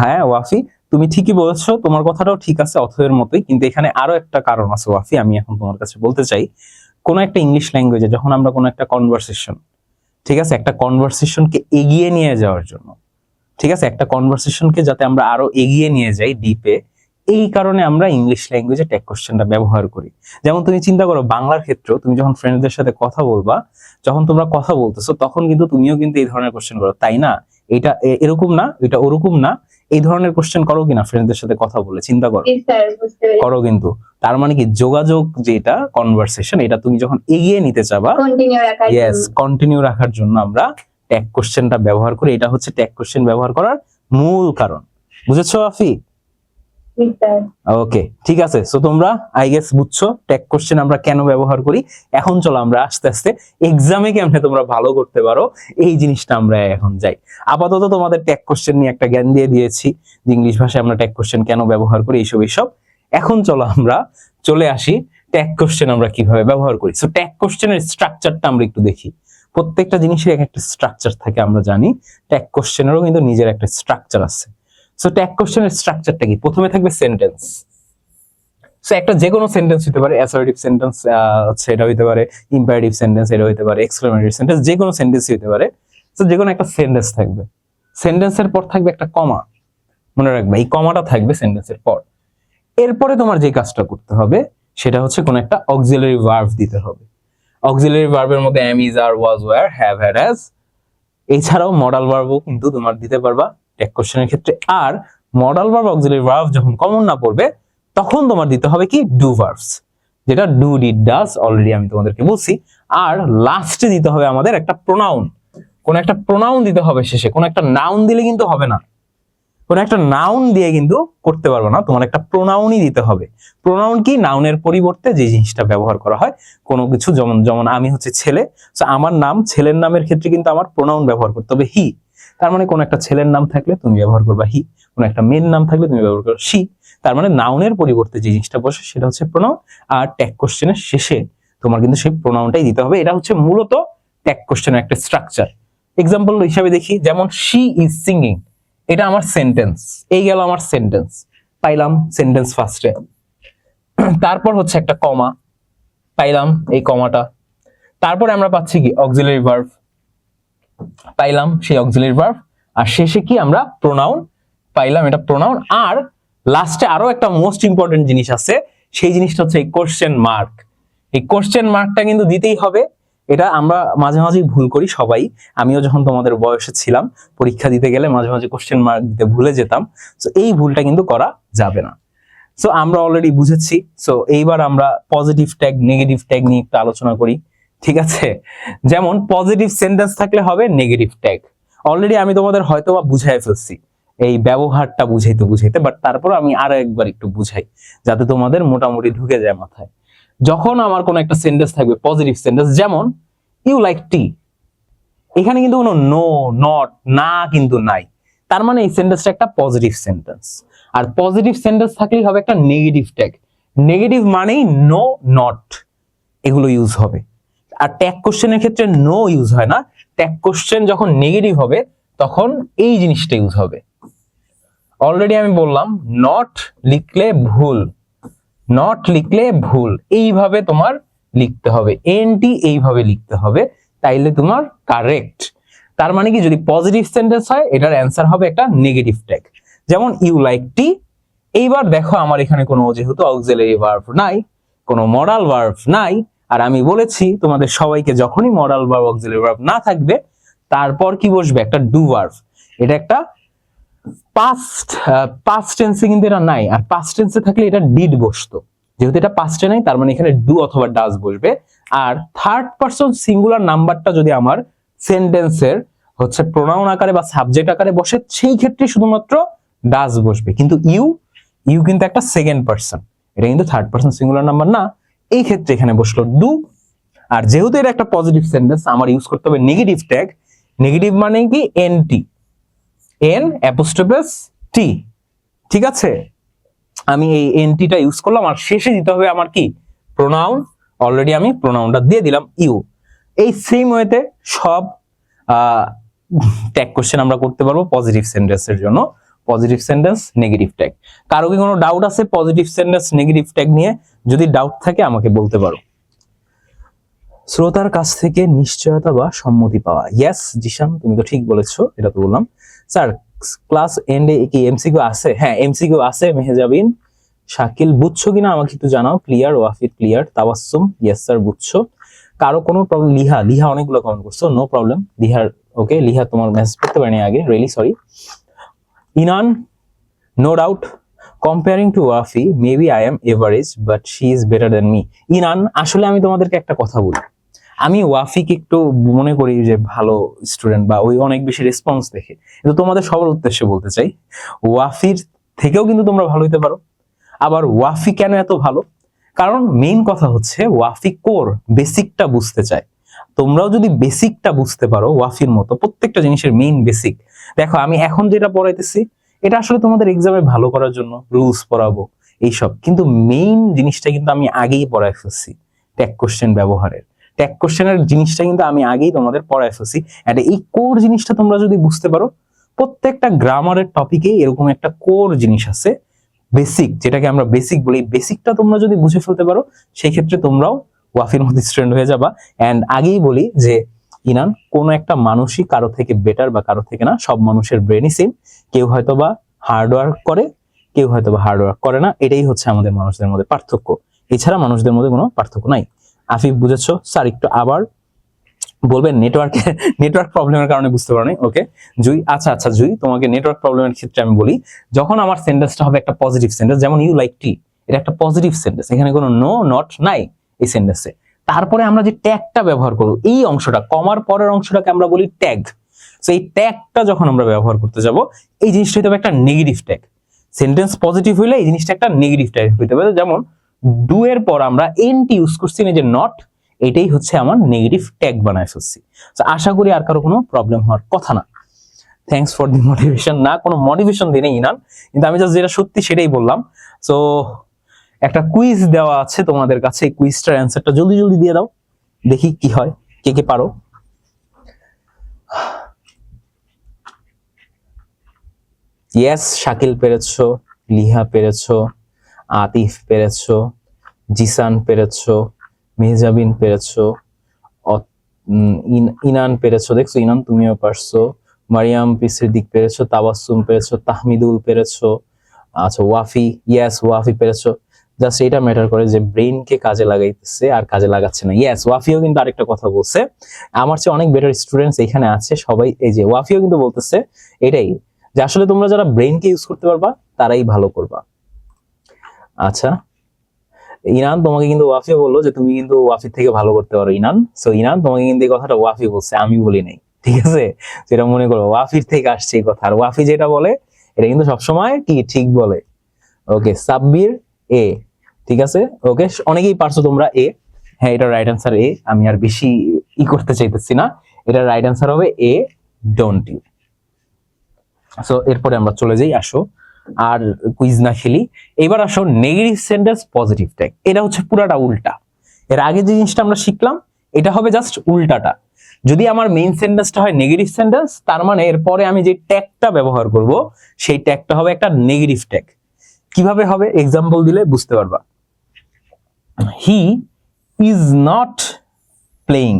হ্যাঁ ওয়াফি, তুমি ঠিকই বলেছো, তোমার কথাটাও ঠিক আছে অথয়ের মতোই, কিন্তু এখানে আরো একটা কারণ আছে ওয়াফি, আমি এখন তোমার কাছে বলতে চাই। কোন একটা ইংলিশ ল্যাঙ্গুয়েজে যখন আমরা কোন একটা কনভারসেশন, ঠিক আছে, একটা কনভারসেশনকে এগিয়ে নিয়ে যাওয়ার জন্য, ঠিক আছে, একটা কনভারসেশনকে যাতে আমরা আরো এগিয়ে নিয়ে যাই ডিপে, এই কারণে আমরা ইংলিশ ল্যাঙ্গুয়েজে ট্যাগ কোশ্চেনটা ব্যবহার করি। যেমন তুমি চিন্তা করো বাংলার ক্ষেত্রেও, তুমি যখন ফ্রেন্ডদের সাথে কথা বলবা, যখন তোমরা কথা বলতেছো তখন কিন্তু তুমিও কিন্তু এই ধরনের কোশ্চেন করো, তাই না? এটা এরকম না, এটা ওরকম না, এই ধরনের কোশ্চেন করো কিনা ফ্রেন্ডদের সাথে কথা বলে? চিন্তা করো,
জি স্যার, বুঝতে পেরেছি।
করো কিন্তু। তার মানে কি, যোগাযোগ যেটা কনভারসেশন, এটা তুমি যখন এগিয়ে নিতে চাবা,
কন্টিনিউ রাখার
ইয়েস,
জন্য।
কন্টিনিউ রাখার জন্য আমরা ট্যাগ কোশ্চেনটা ব্যবহার করি। এটা হচ্ছে ট্যাগ কোশ্চেন ব্যবহার করার মূল কারণ। বুঝেছো আফি?
জি স্যার।
ওকে, ঠিক আছে। সো তোমরা আই গেস বুঝছো ট্যাগ কোশ্চেন আমরা কেন ব্যবহার করি। এখন চলো আমরা আস্তে আস্তে এক্সামে কেমনে তোমরা ভালো করতে পারো এই জিনিসটা আমরা এখন যাই। আপাতত তোমাদের ট্যাগ কোশ্চেন নিয়ে একটা জ্ঞান দিয়ে দিয়েছি, যে ইংলিশ ভাষায় আমরা ট্যাগ কোশ্চেন কেন ব্যবহার করি, এইসব। এখন চলো আমরা চলে আসি ট্যাগ কোশ্চেন আমরা কিভাবে ব্যবহার করি। সো ট্যাগ কোশ্চেনের স্ট্রাকচারটা আমরা একটু দেখি। প্রত্যেকটা জিনিসের এক একটা স্ট্রাকচার থাকে, আমরা জানি ট্যাগ কোশ্চেনেরও কিন্তু নিজের একটা স্ট্রাকচার আছে। সো ট্যাগ কোশ্চেনের স্ট্রাকচারটা কি? প্রথমে থাকবে সেন্টেন্স। সো একটা যে কোনো সেন্টেন্স হতে পারে, অ্যাসার্টিভ সেন্টেন্স সেটা হতে পারে, ইম্পারেটিভ সেন্টেন্স এটা হতে পারে, এক্সক্লেমেটরি সেন্টেন্স, যে কোনো সেন্টেন্সই হতে পারে। সো যে কোনো একটা সেন্টেন্স থাকবে, সেন্টেন্সের পর থাকবে একটা কমা, মনে রাখবে এই কমাটা থাকবে সেন্টেন্সের পর। এরপরে তোমার যে কাজটা করতে হবে সেটা হচ্ছে কোন একটা অক্সিলারি ভার্ব দিতে হবে। অক্সিলারি ভার্বের মধ্যে am, is, are, was, were, have, had, has, এছাড়াও মডাল ভার্বও কিন্তু তোমার দিতে পারবা ট্যাগ কোশ্চেনের ক্ষেত্রে। আর মডাল ভার্ব অক্সিলারি ভার্ব যখন কমন না পড়বে তখন তোমার দিতে হবে কি ডু ভার্বস, যেটা ডু, ডিড, ডাজ অলরেডি আমি তোমাদেরকে বলছি। আর লাস্টে দিতে হবে আমাদের একটা প্রোনাউন, কোন একটা প্রোনাউন দিতে হবে শেষে। কোন একটা নাউন দিলে কিন্তু হবে না, কোন একটা নাউন দিয়ে কিন্তু করতে পারবে না, তোমার একটা প্রোনাউনই দিতে হবে। প্রোনাউন কি? নাউনের পরিবর্তে যে জিনিসটা ব্যবহার করা হয় কোনো কিছু, যেমন যেমন আমি হচ্ছে ছেলে, তো আমার নাম, ছেলের নামের ক্ষেত্রে কিন্তু আমার প্রোনাউন ব্যবহার করতে হবে হি। তার মানে কোন একটা ছেলের নাম থাকলে তুমি ব্যবহার করবা হি, কোন একটা মেয়ের নাম থাকলে তুমি ব্যবহার করবে শি। তার মানে নাউনের পরিবর্তে যে জিনিসটা বসে সেটা হচ্ছে প্রোনাউন। আর ট্যাগ কোশ্চেনের শেষে তোমার কিন্তু সেই প্রোনাউনটাই দিতে হবে। এটা হচ্ছে মূলত ট্যাগ কোশ্চেনের একটা স্ট্রাকচার। এক্সাম্পল হিসাবে দেখি, যেমন শি ইজ সিঙ্গিং, এটা আমার সেন্টেন্স, এই গেল আমার সেন্টেন্স, পাইলাম সেন্টেন্স ফার্স্টে। তারপর হচ্ছে একটা কমা, পাইলাম এই কমাটা। তারপরে আমরা পাচ্ছি কি অক্সিলারি ভার্ব, পাইলাম সেই অক্সিলারি ভার্ব। আর শেষে কি আমরা প্রোনাউন পাইলাম, এটা প্রোনাউন। আর লাস্টে আরো একটা মোস্ট ইম্পর্টেন্ট জিনিস আছে, সেই জিনিসটা হচ্ছে এই কোশ্চেন মার্ক। এই কোশ্চেন মার্কটা কিন্তু দিতেই হবে। এটা আমরা মাঝে মাঝেই ভুল করি সবাই, আমিও যখন তোমাদের বয়সে ছিলাম পরীক্ষা দিতে গেলে মাঝে মাঝে কোশ্চেন মার্ক দিতে ভুলে যেতাম। সো এই ভুলটা কিন্তু করা যাবে না। সো আমরা অলরেডি বুঝেছি। সো এইবার আমরা পজিটিভ ট্যাগ, নেগেটিভ ট্যাগ নিয়ে একটু আলোচনা করি, ঠিক আছে? যেমন পজিটিভ সেন্টেন্স থাকলে হবে নেগেটিভ ট্যাগ। অলরেডি আমি তোমাদের হয়তো বা বুঝাই ফেলছি এই ব্যবহারটা বুঝাইতে, বাট তারপর আমি আরো একবার একটু বুঝাই যাতে তোমাদের মোটামুটি ঢুকে যায় মাথায়। যখন আমার কোন একটা সেন্টেন্স থাকবে পজিটিভ সেন্টেন্স, যেমন ইউ লাইক টি, এখানে কিন্তু কোনো নো, নট, না কিন্তু নাই। তার মানে এই সেন্টেন্সটা একটা পজিটিভ সেন্টেন্স। আর পজিটিভ সেন্টেন্স থাকলেই হবে একটা নেগেটিভ ট্যাগ। নেগেটিভ মানেই নো, নট, এগুলো ইউজ হবে। আর ট্যাগ কোশ্চেনের ক্ষেত্রে নো ইউজ হয় না, ট্যাগ কোশ্চেন যখন নেগেটিভ হবে তখন এই জিনিসটা ইউজ হবে। অলরেডি আমি বললাম নট লিখলে ভুল, নট লিখলে ভুল, এইভাবে তোমার লিখতে হবে, এনটি এইভাবে লিখতে হবে, তাইলে তোমার কারেক্ট। তার মানে কি, যদি পজিটিভ সেন্টেন্স হয় এটার অ্যান্সার হবে একটা নেগেটিভ ট্যাগ, যেমন ইউ লাইক টি। এইবার দেখো আমার এখানে কোনো যেহেতু অক্সিলারি ভার্ব নাই, কোনো মডাল ভার্ব নাই, আর আমি বলেছি তোমাদের সবাইকে যখনই মডাল ভার্ব অক্সিলারি ভার্ব না থাকবে তারপর কি বসবে, একটা ডু ভার্ব। এটা একটা পাস্ট টেন্সে কিন্তু এটা নাই, আর পাস্ট টেন্সে থাকলে এটা ডিড বসতো, যেহেতু এটা পাস্টে নাই তার মানে এখানে ডু অথবা ডাজ বসবে। আর থার্ড পারসন সিঙ্গুলার নাম্বারটা যদি আমার সেন্টেন্সের হচ্ছে প্রোনাউন আকারে বা সাবজেক্ট আকারে বসে, সেই ক্ষেত্রে শুধুমাত্র ডাজ বসবে, কিন্তু ইউ কিন্তু একটা সেকেন্ড পারসন, এটা কিন্তু থার্ড পারসন সিঙ্গুলার নাম্বার না, এই ক্ষেত্রে এখানে বসলো ডু। আর যেহেতু এটা একটা পজিটিভ সেন্টেন্স আমার ইউজ করতে হবে নেগেটিভ ট্যাগ। নেগেটিভ মানে কি, এনটি, এন অ্যাপোস্ট্রোফাস টি, ঠিক আছে। আমি এই এনটিটা ইউজ করলাম, আর শেষে দিতে হবে আমার কি, প্রোনাউন। অলরেডি আমি প্রোনাউনটা দিয়ে দিলাম ইউ। এই সেম ওয়েতে সব ট্যাগ কোশ্চেন আমরা করতে পারবো পজিটিভ সেন্টেন্সের জন্য। Positive sentence negative tag. কারো কি কোনো ডাউট আছে পজিটিভ সেন্টেন্স নেগেটিভ ট্যাগ নিয়ে? যদি ডাউট থাকে আমাকে বলতে পারো। শ্রোতার কাছ থেকে নিশ্চয়তা বা সম্মতি পাওয়া, ইয়েস জিশান তুমি তো ঠিক বলেছো, এটা তো বললাম। স্যার ক্লাস এন্ডে কি এমসিকিউ আছে? হ্যাঁ এমসিকিউ আছে মেহজাবিন। শাকিল বুঝছো কিনা আমাকে একটু জানাও। Clear, Wafir clear. Tabassum yes sir বুঝছো। কারো কোনো প্রবলেম? লিহা অনেকগুলো কমেন্ট করছো, নো প্রবলেম লিহার। ওকে লিহা তোমার মেসেজ করতে পারিনি আগে, really sorry. Inan no doubt comparing to Wafi maybe I am average but she is better than me. Inan আসলে আমি তোমাদেরকে একটা কথা বলি, আমি ওয়াফিকে একটু মনে করি যে ভালো স্টুডেন্ট বা ওই অনেক বেশি রেসপন্স দেখে, কিন্তু তোমাদের সবার উদ্দেশ্যে বলতে চাই ওয়াফির থেকেও কিন্তু তোমরা ভালো হতে পারো। আবার ওয়াফি কেন এত ভালো? কারণ মেইন কথা হচ্ছে ওয়াফি কোর বেসিকটা বুঝতে চায়। তোমরাও যদি বেসিকটা বুঝতে পারো ওয়াফির মতো, প্রত্যেকটা জিনিসের মেইন বেসিক। দেখো আমি এখন যেটা পড়াইতেছি এটা আসলে তোমাদের এক্সামে ভালো করার জন্য রুলস পড়াবো এইসব, কিন্তু মেইন জিনিসটা কিন্তু আমি আগেই পড়াই ফেলছি। ট্যাগ কোশ্চেন ব্যবহারের, ট্যাগ কোশ্চেনের জিনিসটা কিন্তু আমি আগেই তোমাদের পড়াই ফেলছি। এন্ড এই কোর জিনিসটা তোমরা যদি বুঝতে পারো, প্রত্যেকটা গ্রামারের টপিকে এরকম একটা কোর জিনিস আছে, বেসিক, যেটাকে আমরা বেসিক বলি। বেসিকটা তোমরা যদি বুঝে ফেলতে পারো সেই ক্ষেত্রে তোমরাও ওয়াফির মতো স্টুডেন্ট হয়ে যাবা। এন্ড আগেই বলি যে ইনান, কোনো একটা মানুষই কারো থেকে বেটার বা কারো থেকে না, সব মানুষের ব্রেনই সেম। কেউ হয়তো বা হার্ড ওয়ার্ক করে, কেউ হয়তো বা হার্ড ওয়ার্ক করে না, এটাই হচ্ছে আমাদের মানুষদের মধ্যে পার্থক্য। এছাড়া মানুষদের মধ্যে কোনো পার্থক্য নাই। আফিফ বুঝেছো? স্যার একটু আবার বলবেন, নেটওয়ার্ক প্রবলেমের কারণে বুঝতে পারো নাই। ওকে জুই, আচ্ছা জুই, তোমাকে নেটওয়ার্ক প্রবলেমের ক্ষেত্রে আমি বলি, যখন আমার সেন্টেন্সটা হবে একটা পজিটিভ সেন্টেন্স, যেমন ইউ লাইক টি, এটা একটা পজিটিভ সেন্টেন্স, এখানে কোনো নো নট নাই এই সেন্টেন্সে। তারপরে আমরা যে ট্যাগটা ব্যবহার করব, এই অংশটা, কমার পরের অংশটাকে আমরা বলি ট্যাগ। সো এই ট্যাগটা যখন আমরা ব্যবহার করতে যাব, এই জিনিসটা হতে হবে একটা নেগেটিভ ট্যাগ। সেন্টেন্স পজিটিভ হইলে এই জিনিসটা একটা নেগেটিভ ট্যাগ হইতে পারে। যেমন ডু এর পর আমরা এনটি ইউজ করছি, না যে নট, এটাই হচ্ছে আমার নেগেটিভ ট্যাগ বানায় ফেলছি। আশা করি আর কারো কোনো প্রবলেম হওয়ার কথা না। Thanks for the motivation. না, কোনো মোটিভেশন দিই নাই ইনান, কিন্তু আমি জাস্ট যেটা সত্যি সেটাই বললাম। সো একটা কুইজ দেওয়া আছে তোমাদের কাছে, এই কুইজটার অ্যান্সারটা জলদি দিয়ে দাও, দেখি কি হয়, কে পারো। ইয়েস শাকিল পেরেছো, লিহা পেরেছো, আতিফ পেরেছো, জিসান পেরেছো, মেহজাবিন পেরেছো, ইনান পেরেছো, দেখছো ইনান তুমিও পারছো, মারিয়াম সিদ্দিক পেরেছো, তাবাসসুম পেরেছো, তাহমিদুল পেরেছো, আচ্ছা ওয়াফি, ইয়েস ওয়াফি পেরেছো। জাস্ট এটা ম্যাটার করে যে ব্রেইনকে কাজে লাগাইতেছে আর কাজে লাগাচ্ছে না। ইয়েস ওয়াফিও কিন্তু আরেকটা কথা বলছে, আমার চেয়ে অনেক বেটার স্টুডেন্টস এখানে আছে সবাই, এই যে ওয়াফিও কিন্তু বলতেছে এটাই, যে আসলে তোমরা যারা ব্রেইনকে ইউজ করতে পারবা তারাই ভালো করবা। আচ্ছা ইনান, তোমাকে কিন্তু ওয়াফি বললো যে তুমি কিন্তু ওয়াফির থেকে ভালো করতে পারো ইনান। সো ইনান তোমাকে কিন্তু এই কথাটা ওয়াফি বলছে, আমি বলি নাই, ঠিক আছে? যেটা মনে করো ওয়াফির থেকে আসছে এই কথা, আর ওয়াফি যেটা বলে এটা কিন্তু সবসময় কি ঠিক বলে। ওকে সাব্বির এ, ঠিক আছে। ওকে অনেকেই পারছো তোমরা এ, হ্যাঁ এটা রাইট অ্যান্সার এ। আমি আর বেশি করতে চাইতেছি না, এটা রাইট অ্যান্সার হবে এ, ডোন্ট ইউ। সো এরপরে আমরা চলে যাই, আসো আর কুইজ না খেলি। এবার আসো নেগেটিভ সেন্টেন্স পজিটিভ ট্যাগ, এটা হচ্ছে পুরাটা উল্টা। এর আগে যে জিনিসটা আমরা শিখলাম এটা হবে জাস্ট উল্টাটা। যদি আমার মেইন সেন্টেন্সটা হয় নেগেটিভ সেন্টেন্স, তার মানে এরপরে আমি যে ট্যাগটা ব্যবহার করব সেই ট্যাগটা হবে একটা নেগেটিভ ট্যাগ। কিভাবে হবে এক্সাম্পল দিলে বুঝতে পারবা। He is not playing,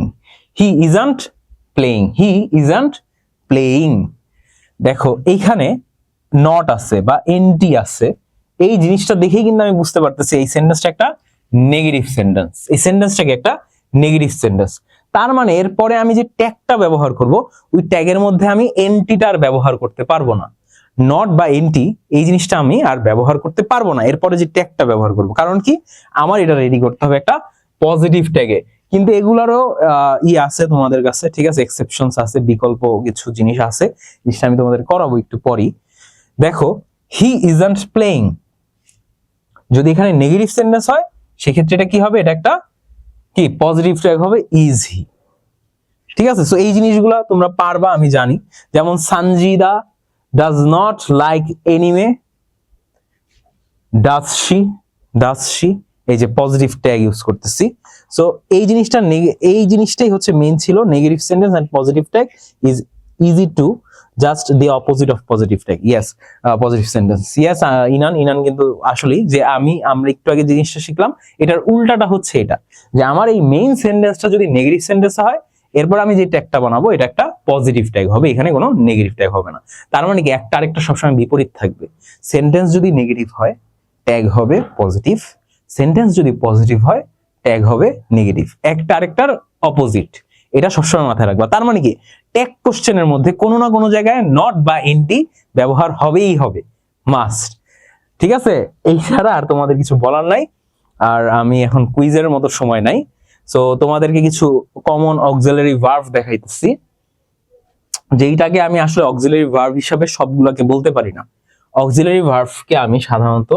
he isn't playing, he isn't playing. দেখো এইখানে নট আছে বা এনটি আছে, এই জিনিসটা দেখেই কিন্তু আমি বুঝতে পারতেছি এই সেন্টেন্সটা একটা নেগেটিভ সেন্টেন্স, এই সেন্টেন্সটাকে একটা নেগেটিভ সেন্টেন্স। তার মানে এরপরে আমি যে ট্যাগটা ব্যবহার করব, ওই ট্যাগের মধ্যে আমি এনটিটার ব্যবহার করতে পারবো না। নট বা এনটি এই জিনিসটা আমি আর ব্যবহার করতে পারবো না এরপরে যে ট্যাগটা ব্যবহার করব। কারণ কি, আমার এটা রেডি করতে হবে একটা পজিটিভ ট্যাগে। কিন্তু এগুলারও আছে তোমাদের কাছে, ঠিক আছে, এক্সেপশনস আছে, বিকল্প কিছু জিনিস আছে, জিনিসটা আমি তোমাদের করাবো একটু পরই। দেখো হি ইজন্ট প্লেইং, যদি এখানে নেগেটিভ সেন্টেন্স হয় সেক্ষেত্রে এটা কি হবে, এটা একটা কি পজিটিভ ট্যাগ হবে, ইজ হি। ঠিক আছে, সো এই জিনিসগুলা তোমরা পারবা আমি জানি। যেমন Sanjida does not like anime, does she, does she, এই যে পজিটিভ ট্যাগ ইউজ করতেছি। সো এই জিনিসটাই হচ্ছে মেইন ছিল, negative sentence and positive tag is easy to just the opposite of positive tag. Yes, positive sentence. Yes Inan কিন্তু আসলেই যে আমরা একটু আগে জিনিসটা শিখলাম, এটার উল্টাটা হচ্ছে এটা, যে আমার এই মেইন সেন্টেন্সটা যদি নেগেটিভ সেন্টেন্স হয়, এরপর আমি যে ট্যাগটা বানাবো এটা একটা পজিটিভ ট্যাগ হবে, এখানে কোনো নেগেটিভ ট্যাগ হবে না। তার মানে কি, একটা আরেকটা সবসময় বিপরীত থাকবে। সেন্টেন্স যদি নেগেটিভ হয় ট্যাগ হবে পজিটিভ, সেন্টেন্স যদি পজিটিভ হয় ট্যাগ হবে নেগেটিভ, একটা আরেকটার অপোজিট। এটা সবসময় মাথায় রাখবা। তার মানে কি, ট্যাগ কোশ্চেনের মধ্যে কোনো না কোনো জায়গায় নট বা এনটি ব্যবহার হবেই হবে, মাস্ট। ঠিক আছে, এই ছাড়া আর তোমাদের কিছু বলার নাই। আর আমি এখন কুইজের মতো সময় নাই, সো তোমাদেরকে কিছু কমন অক্সিলারি ভার্ব দেখাইতেছি, যেইটাকে আমি আসলে অক্সিলারি ভার্ব হিসাবে সবগুলোকে বলতে পারি না। অক্সিলারি ভার্বকে আমি সাধারণত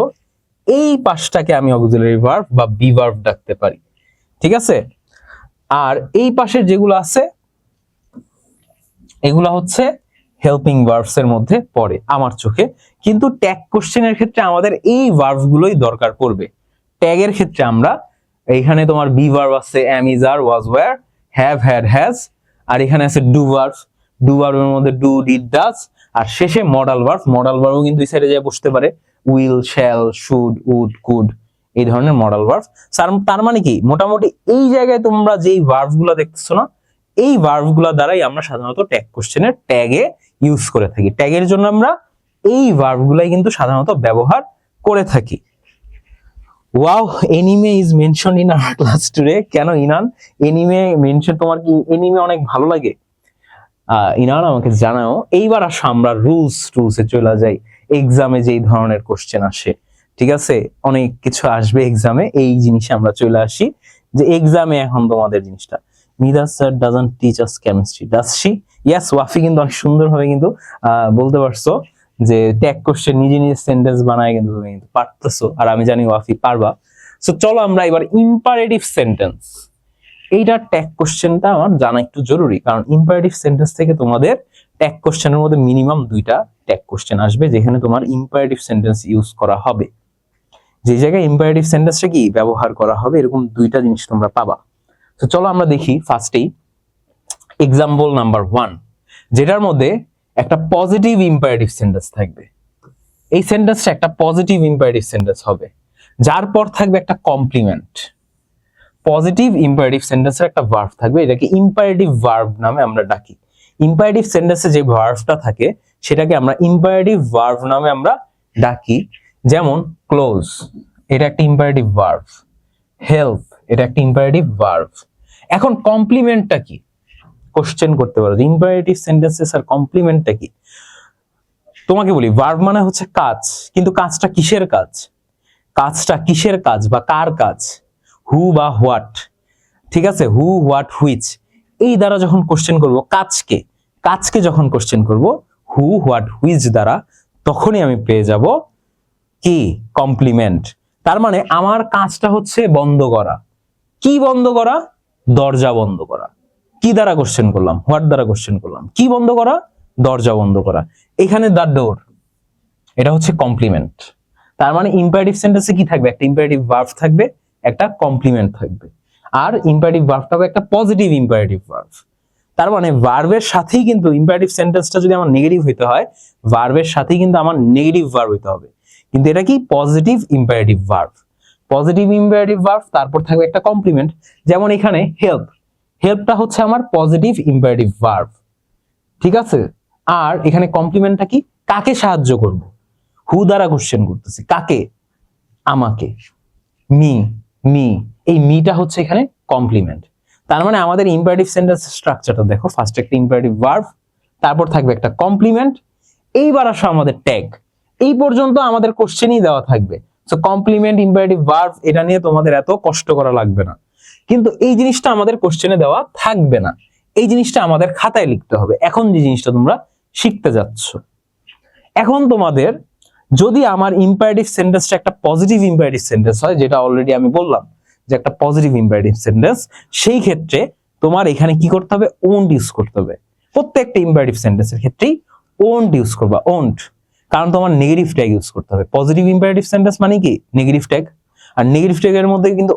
এই পাশটাকে আমি অক্সিলারি ভার্ব বা বি ভার্ব ডাকতে পারি। ঠিক আছে, আর এই পাশের যেগুলো আছে এগুলা হচ্ছে হেল্পিং ভার্বস এর মধ্যে পড়ে আমার চোখে। কিন্তু ট্যাগ কোশ্চেনের ক্ষেত্রে আমাদের এই ভার্ব গুলোই দরকার পড়বে। ট্যাগের ক্ষেত্রে আমরা এইখানে তোমার বি ভার্ব আছে, am, is, are, was, were, have, had, has, আর এখানে আছে ডু ভার্ব, ডু ভার্বের মধ্যে ডু, ডিড, ডাজ, আর শেষে মডাল ভার্ব। মডাল ভার্বও কিন্তু এই সাইডে যায় বসতে পারে, will, shall, should, would, could, এই ধরনের মডাল ভার্ব। তার মানে কি, মোটামুটি এই জায়গায় তোমরা যেই ভার্ব গুলো দেখতেছো না, এই ভার্ব গুলা দ্বারাই আমরা সাধারণত ট্যাগ কোশ্চেনের ট্যাগে ইউজ করে থাকি। ট্যাগের জন্য আমরা এই ভার্ব গুলাই কিন্তু সাধারণত ব্যবহার করে থাকি। Wow, anime is mention in our class today. কেন ইনান, এনিমে মেনশন, তোমার কি এনিমে অনেক ভালো লাগে? ইনান আমাকে জানাও। এইবার আসো আমরা রুলসে চলে যাই। এক্সামে যেই ধরনের কোশ্চেন আসে, ঠিক আছে, অনেক কিছু আসবে এক্সামে, এই জিনিসে আমরা চলে আসি যে এক্সামে এখন তোমাদের জিনিসটা, Miraj sir doesn't teach us chemistry, does she? Yes, Wafi কিন্তু অনেক সুন্দরভাবে কিন্তু বলতে পারছো যে ট্যাগ কোশ্চেন নিজে নিজে সেন্টেন্স বানায় কিন্তু তুমি কিন্তু পারতেছো, আর আমি জানি ওয়াফি পারবা। সো চলো আমরা এবার ইম্পারেটিভ সেন্টেন্স, এইটা ট্যাগ কোশ্চেনটা আমার জানা একটু জরুরি, কারণ ইম্পারেটিভ সেন্টেন্স থেকে তোমাদের ট্যাগ কোশ্চেনের মধ্যে মিনিমাম 2টা ট্যাগ কোশ্চেন আসবে যেখানে তোমার ইম্পারেটিভ সেন্টেন্স ইউজ করা হবে। যে জায়গায় ইম্পারেটিভ সেন্টেন্সটা কি ব্যবহার করা হবে, এরকম 2টা জিনিস তোমরা পাবা। তো চলো আমরা দেখি ফার্স্টেই এক্সাম্পল নাম্বার 1, যেটার মধ্যে একটা পজিটিভ ইম্পারেটিভ সেন্টেন্স থাকবে। এই সেন্টেন্সটা একটা পজিটিভ ইম্পারেটিভ সেন্টেন্স হবে, যার পর থাকবে একটা কমপ্লিমেন্ট। পজিটিভ ইম্পারেটিভ সেন্টেন্সের একটা ভার্ব থাকবে, এটাকে ইম্পারেটিভ ভার্ব নামে আমরা ডাকি। ইম্পারেটিভ সেন্টেন্সে যে ভার্বটা থাকে সেটাকে আমরা ইম্পারেটিভ ভার্ব নামে আমরা ডাকি। যেমন ক্লোজ, এটা একটা ইম্পারেটিভ ভার্ব। হেল্প, এটা একটা ইম্পারেটিভ ভার্ব। এখন কমপ্লিমেন্টটা কি, কোশ্চেন করতে পারো ইম্পারেটিভ সেন্টেন্সেস আর কমপ্লিমেন্টটা কি। তোমাকে বলি, ভার্ব মানে হচ্ছে কাজ, কিন্তু কাজটা কিসের কাজ, কাজটা কিসের কাজ বা কার কাজ, হু বা হোয়াট। ঠিক আছে, হু, হোয়াট, হুইচ, এই দ্বারা যখন কোশ্চেন করব কাজকে যখন কোশ্চেন করব হু, হোয়াট, হুইচ দ্বারা, তখনই আমি পেয়ে যাব কি, কমপ্লিমেন্ট। তার মানে আমার কাজটা হচ্ছে বন্ধ করা। কি বন্ধ করা? দরজা বন্ধ করা। কি দ্বারা কোশ্চেন করলাম? হোয়াট দ্বারা কোশ্চেন করলাম। কি বন্ধ করা? দরজা বন্ধ করা। এখানে দ্য ডোর, এটা হচ্ছে কমপ্লিমেন্ট। তার মানে ইম্পারেটিভ সেন্টেন্সে কি থাকবে, একটা ইম্পারেটিভ ভার্ব থাকবে, একটা কমপ্লিমেন্ট থাকবে, আর ইম্পারেটিভ ভার্বটা হবে একটা পজিটিভ ইম্পারেটিভ ভার্ব। তার মানে ভার্বের সাথেই কিন্তু ইম্পারেটিভ সেন্টেন্সটা যদি আমার নেগেটিভ হইতে হয়, ভার্বের সাথেই কিন্তু আমার নেগেটিভ ভার্ব হইতে হবে, কিন্তু এটা কি positive imperative verb. Positive imperative verb, তারপর থাকবে একটা কমপ্লিমেন্ট। যেমন এখানে হেল্প, হেল্পটা হচ্ছে আমার পজিটিভ ইম্পারেটিভ ভার্ব, ঠিক আছে। আর এখানে কমপ্লিমেন্টটা কি, কাকে সাহায্য করব, হু দ্বারা কোশ্চেন করতেছি, কাকে, আমাকে, মি, মি, এই মিটা হচ্ছে এখানে কমপ্লিমেন্ট। তার মানে আমাদের ইম্পারেটিভ সেন্টেন্স স্ট্রাকচারটা দেখো, ফার্স্ট একটা ইম্পারেটিভ ভার্ব, তারপর থাকবে একটা কমপ্লিমেন্ট, এইবার আসো আমাদের ট্যাগ। এই পর্যন্ত আমাদের কোশ্চেনই দেওয়া থাকবে। সো কমপ্লিমেন্ট, ইম্পারেটিভ ভার্ব, এটা নিয়ে তোমাদের এত কষ্ট করা লাগবে না, কিন্তু এই জিনিসটা আমাদের কোশ্চেনে দেওয়া থাকবে না, এই জিনিসটা আমাদের খাতায় লিখতে হবে। এখন যে জিনিসটা তোমরা শিখতে যাচ্ছ, এখন তোমাদের যদি আমার ইম্পারেটিভ সেন্টেন্সটা একটা পজিটিভ ইম্পারেটিভ সেন্টেন্স হয়, যেটা অলরেডি আমি বললাম যে একটা পজিটিভ ইম্পারেটিভ সেন্টেন্স, সেই ক্ষেত্রে তোমার এখানে কি করতে হবে, ওন্ট ইউজ করতে হবে। প্রত্যেকটা ইম্পারেটিভ সেন্টেন্সের ক্ষেত্রেই ওন্ট ইউজ করবা, ওন্ট, কারণ তোমার নেগেটিভ ট্যাগ ইউজ করতে হবে। পজিটিভ ইম্পারেটিভ সেন্টেন্স মানে কি, নেগেটিভ ট্যাগ, আর নেগেটিভ ট্যাগের মধ্যে কিন্তু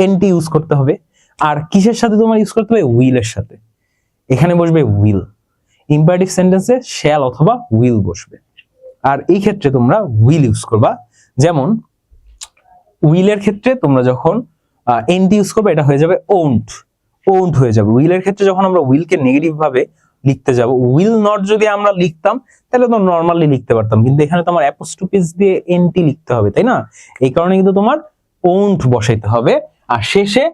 এনটি ইউজ করতে হবে। আর কিসের সাথে তোমার ইউজ করতে হবে, উইলের সাথে। এখানে বসবে উইল, ইম্পারেটিভ সেন্টেন্সে শ্যাল অথবা উইল বসবে, আর এই ক্ষেত্রে তোমরা উইল ইউজ করবা। যেমন উইলের ক্ষেত্রে তোমরা যখন এনটি ইউজ করবে, এটা হয়ে যাবে ওন্ট, ওন্ট হয়ে যাবে। উইলের ক্ষেত্রে যখন আমরা উইলকে নেগেটিভ ভাবে লিখতে যাব, উইল নট যদি আমরা লিখতাম তাহলে তো নর্মালি লিখতে পারতাম, কিন্তু এখানে তোমার অ্যাপোস্ট্রোফিস দিয়ে এনটি লিখতে হবে, তাই না? এই কারণে কিন্তু তোমার ওন্ট বসাইতে হবে, আর শেষে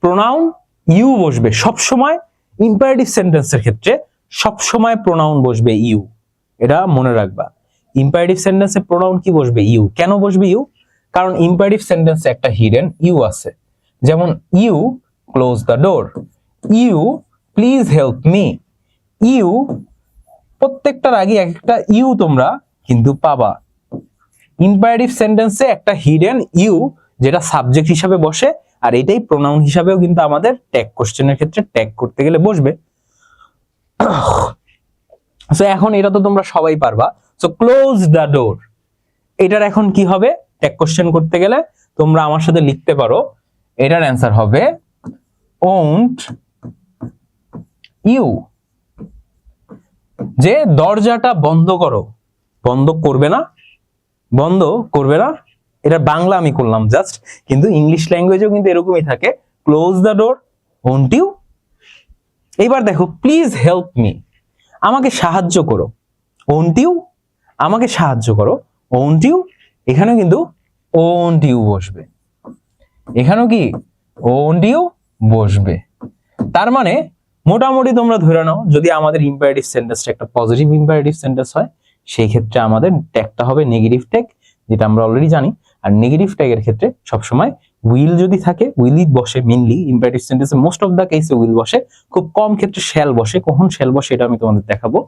প্রোনাউন ইউ বসবে সবসময়। ইম্পারেটিভ সেন্টেন্সের ক্ষেত্রে সবসময় প্রোনাউন বসবে ইউ, এটা মনে রাখবা। ইম্পারেটিভ সেন্টেন্সে প্রোনাউন কি বসবে, ইউ। কেন বসবে ইউ? কারণ ইম্পারেটিভ সেন্টেন্সে একটা হিডেন ইউ আছে। যেমন you close the door, you please help me, you, প্রত্যেকটার আগে একটা ইউ তোমরা কিন্তু পাবা। ইম্পারেটিভ সেন্টেন্সে একটা হিডেন ইউ যেটা সাবজেক্ট হিসাবে বসে, আর এটাই প্রোনাউন হিসাবেও কিন্তু আমাদের ট্যাগ কোশ্চেনের ক্ষেত্রে ট্যাগ করতে গেলে বসবে। সো এখন এটা তো তোমরা সবাই পারবা। সো ক্লোজ দ্য ডোর, এটার এখন কি হবে, ট্যাগ কোশ্চেন করতে গেলে তোমরা আমার সাথে লিখতে পারো, এটার অ্যান্সার হবে ওন্ট ইউ। যে দরজাটা বন্ধ করো, বন্ধ করবে না, বন্ধ করবে না, এটা বাংলা আমি করলাম জাস্ট, কিন্তু ইংলিশ ল্যাঙ্গুয়েজেও কিন্তু এরকমই থাকে, close the door, won't you. এইবার দেখো প্লিজ হেল্প মি, আমাকে সাহায্য করো, ওন্ট ইউ, আমাকে সাহায্য করো, ওন্ট ইউ। এখানেও কিন্তু ওন্ট ইউ বসবে, এখানেও কি ওন্ট ইউ বসবে। তার মানে মোটামুটি তোমরা ধরে নাও, যদি আমাদের ইম্পারেটিভ সেন্টেন্সটা একটা পজিটিভ ইম্পারেটিভ সেন্টেন্স হয়, সেই ক্ষেত্রে আমাদের ট্যাগটা হবে নেগেটিভ ট্যাগ, যেটা আমরা অলরেডি জানি। আর নেগেটিভ ট্যাগের ক্ষেত্রে সবসময় উইল যদি থাকে, উইলই বসে মেইনলি ইম্পারেটিভ সেন্টেন্সে, মোস্ট অফ দ্য কেসে উইল বসে, খুব কম ক্ষেত্রে শ্যাল বসে। কখন শ্যাল বসে এটা আমি তোমাদের দেখাবো।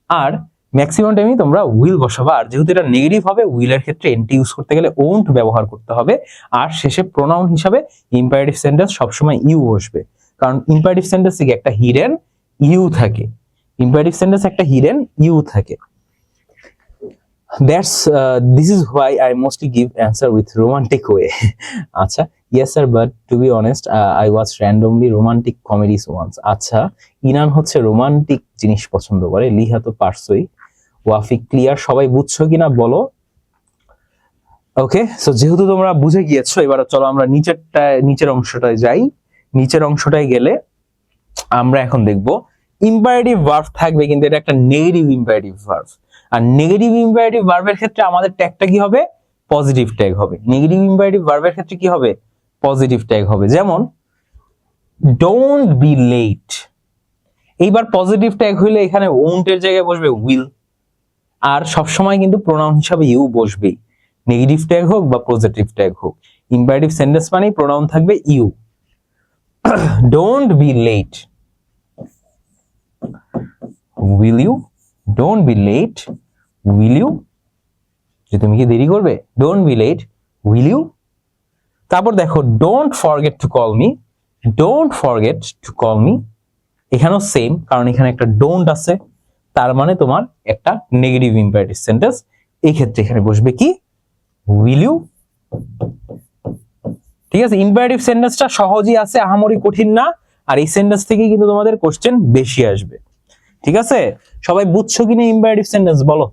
আর ম্যাক্সিমাম টাইমই তোমরা উইল বসাবা, আর যেহেতু এটা নেগেটিভ হবে, উইলের ক্ষেত্রে এনটি ইউজ করতে গেলে ওন্ট ব্যবহার করতে হবে। আর শেষে প্রোনাউন হিসাবে ইম্পারেটিভ সেন্টেন্স সবসময় ইউ বসবে, কারণ ইম্পারেটিভ সেন্টেন্সে একটা হিডেন ইউ থাকে, ইম্পারেটিভ সেন্টেন্স একটা হিডেন ইউ থাকে। This is why I mostly give answer with romantic way. আচ্ছা, yes sir, but to be honest, I watch randomly romantic comedies once. আচ্ছা, ইনান হচ্ছে রোমান্টিক জিনিস পছন্দ করে, লিহা তো পারছই। ওয়াফিক ক্লিয়ার, সবাই বুঝছো কিনা বলো। ওকে, সো যেহেতু তোমরা বুঝে গিয়েছো, এবার চলো আমরা নিচের অংশটায় যাই। নিচের অংশটায় গেলে আমরা এখন দেখব ইম্পারেটিভ ভার্ব থাকবে, কিন্তু এটা একটা নেগেটিভ ইম্পারেটিভ ভার্ব। আর নেগেটিভ ইম্পারেটিভ ভার্বের ক্ষেত্রে আমাদের ট্যাগটা কি হবে, পজিটিভ ট্যাগ হবে। নেগেটিভ ইম্পারেটিভ ভার্বের ক্ষেত্রে কি হবে, পজিটিভ ট্যাগ হবে। যেমন ডোন্ট বি লেট, এইবার পজিটিভ ট্যাগ হইলে এখানে ওন্ট এর জায়গায় বসবে উইল, আর সবসময় কিন্তু প্রোনাউন হিসাবে ইউ বসবেই, নেগেটিভ ট্যাগ হোক বা পজিটিভ ট্যাগ হোক। ইম্পারেটিভ সেন্টেন্স মানেই প্রোনাউন থাকবে you. Don't be late, will you, don't be late, will you, যে তুমি কি দেরি করবে, don't be late, will you. তারপর দেখো don't forget to call me, don't forget to call me, এখানেও সেম, কারণ এখানে একটা ডোন্ট আছে, তার মানে তোমার একটা নেগেটিভ ইম্পারেটিভ সেন্টেন্স। এই ক্ষেত্রে এখানে বসবে কি, উইল ইউ। ঠিক আছে, ইম্পারেটিভ সেন্টেন্সটা সহজই আছে, আহামরি কঠিন না, আর এই সেন্টেন্স থেকে কিন্তু তোমাদের কোশ্চেন বেশি আসবে। ঠিক আছে, সবাই বুঝছো কিনা ইম্পারেটিভ সেন্টেন্স বলো।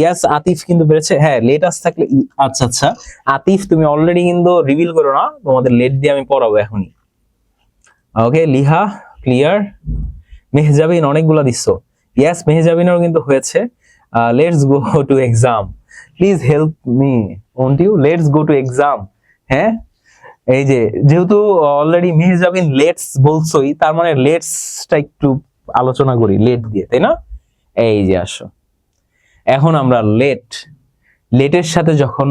ইয়াস আতিফ কিন্তু বেড়েছে। হ্যাঁ লেট আস থাকলে আচ্ছা আচ্ছা আতিফ তুমি অলরেডি কিন্তু রিভিল করো না, তোমাদের লেট দিয়ে আমি পড়াবো এখনই। ওকে লিহা ক্লিয়ার। মেহজাবিন অনেকগুলা দিচ্ছ। ইয়াস মেহজাবিনেরও কিন্তু হয়েছে। Let's go to exam, please help me won't you, let's go to exam. হ্যাঁ এই যে যেহেতু অলরেডি মেহজাবিন লেটস বলছোই, তার মানে লেটসটা একটু আলোচনা করি লেট দিয়ে, তাই না? এই যে আসো এখন আমরা লেটের সাথে যখন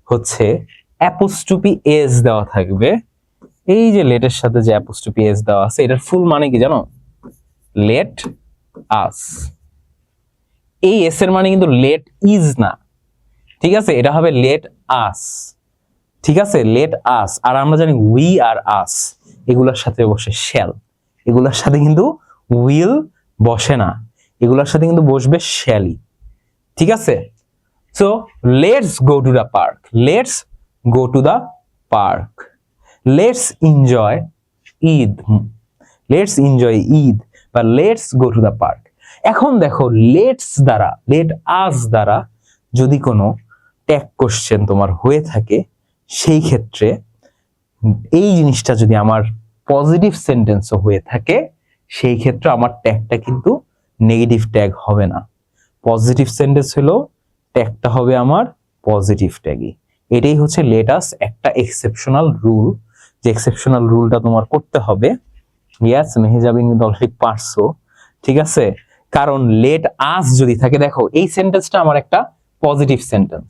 হচ্ছে অ্যাপোস্ট্রোফি এস দেওয়া থাকবে, এই যে লেটের সাথে যে অ্যাপোস্ট্রোফি এস দেওয়া আছে এটার ফুল মানে কি জানো? Let us. এই এস এর মানে কিন্তু লেট ইজ না, ঠিক আছে? এটা হবে লেট আস, ঠিক আছে? Let us. আর আমরা জানি উই আর আস এগুলোর সাথে বসে শ্যাল, এগুলোর সাথে কিন্তু উইল বসে না, এগুলোর সাথে কিন্তু বসবে শ্যালি, ঠিক আছে? So let's go to the park, let's go to the park. Let's enjoy Eid, let's enjoy Eid বা let's go to the park. এখন দেখো লেটস দ্বারা, লেট আস দ্বারা যদি কোনো ট্যাগ কোশ্চেন তোমার হয়ে থাকে, সেই ক্ষেত্রে এই জিনিসটা যদি আমার পজিটিভ সেন্টেন্সও হয়ে থাকে, সেই ক্ষেত্রে আমার ট্যাগটা কিন্তু নেগেটিভ ট্যাগ হবে না। পজিটিভ সেন্টেন্স হলো ট্যাগটা হবে আমার পজিটিভ ট্যাগই। এটাই হচ্ছে লেট আস একটা এক্সেপশনাল রুল, যে এক্সেপশনাল রুলটা তোমার করতে হবে। ইয়াস মেহেজাবিন কিন্তু অলরেডি পারছো, ঠিক আছে? কারণ লেট আস যদি থাকে, দেখো এই সেন্টেন্সটা আমার একটা পজিটিভ সেন্টেন্স,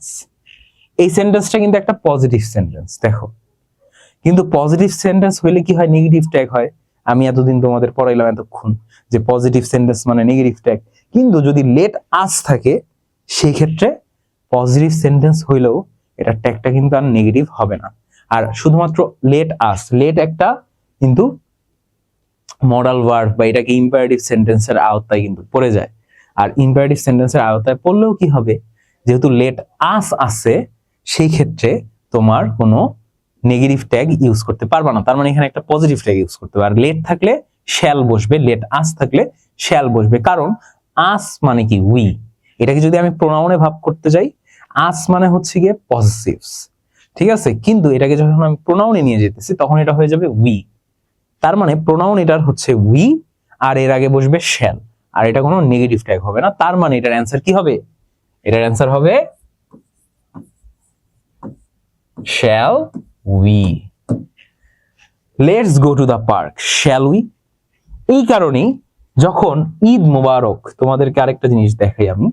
এই সেন্টেন্সটা কিন্তু একটা পজিটিভ সেন্টেন্স, দেখো। কিন্তু পজিটিভ সেন্টেন্স হইলে কি হয়? নেগেটিভ ট্যাগ হয়। আমি এতদিন তোমাদের পড়াইলাম এতক্ষণ যে পজিটিভ সেন্টেন্স মানে নেগেটিভ ট্যাগ। কিন্তু যদি লেট আস থাকে, সেই ক্ষেত্রে পজিটিভ সেন্টেন্স হইলেও এটা ট্যাগটা কিন্তু আর নেগেটিভ হবে না। আর শুধুমাত্র লেট আস, লেট একটা কিন্তু মডাল ভার্ব বা এটাকে ইম্পারেটিভ সেন্টেন্সের আওতায় কিন্তু পড়ে যায়। আর ইম্পারেটিভ সেন্টেন্সের আওতায় পড়লেও কি হবে? যেহেতু লেট আস আছে, সেই ক্ষেত্রে তোমার কোনো নেগেটিভ ট্যাগ ইউজ করতে পারবা না, তার মানে এখানে একটা পজিটিভ ট্যাগ ইউজ করতে হবে। আর লেট থাকলে শ্যাল বসবে, লেট আস থাকলে শ্যাল বসবে, কারণ আস মানে কি? উই। এটাকে যদি আমি প্রোনাউনে ভাব করতে যাই, আস মানে হচ্ছে গিয়ে পসেসিভস, ঠিক আছে? কিন্তু এটাকে যখন আমি প্রোনাউনে নিয়ে যেতেছি, তখন এটা হয়ে যাবে উই। তার মানে প্রোনাউন এটার হচ্ছে উই, আর এর আগে বসবে শ্যাল, আর এটা কোনো নেগেটিভ ট্যাগ হবে না। তার মানে এটার অ্যান্সার কি হবে? এটার অ্যান্সার হবে shall we. Let's go to the park, shall we. এই কারণেই যখন ঈদ মোবারক, তোমাদেরকে আরেকটা জিনিস দেখাই আমি।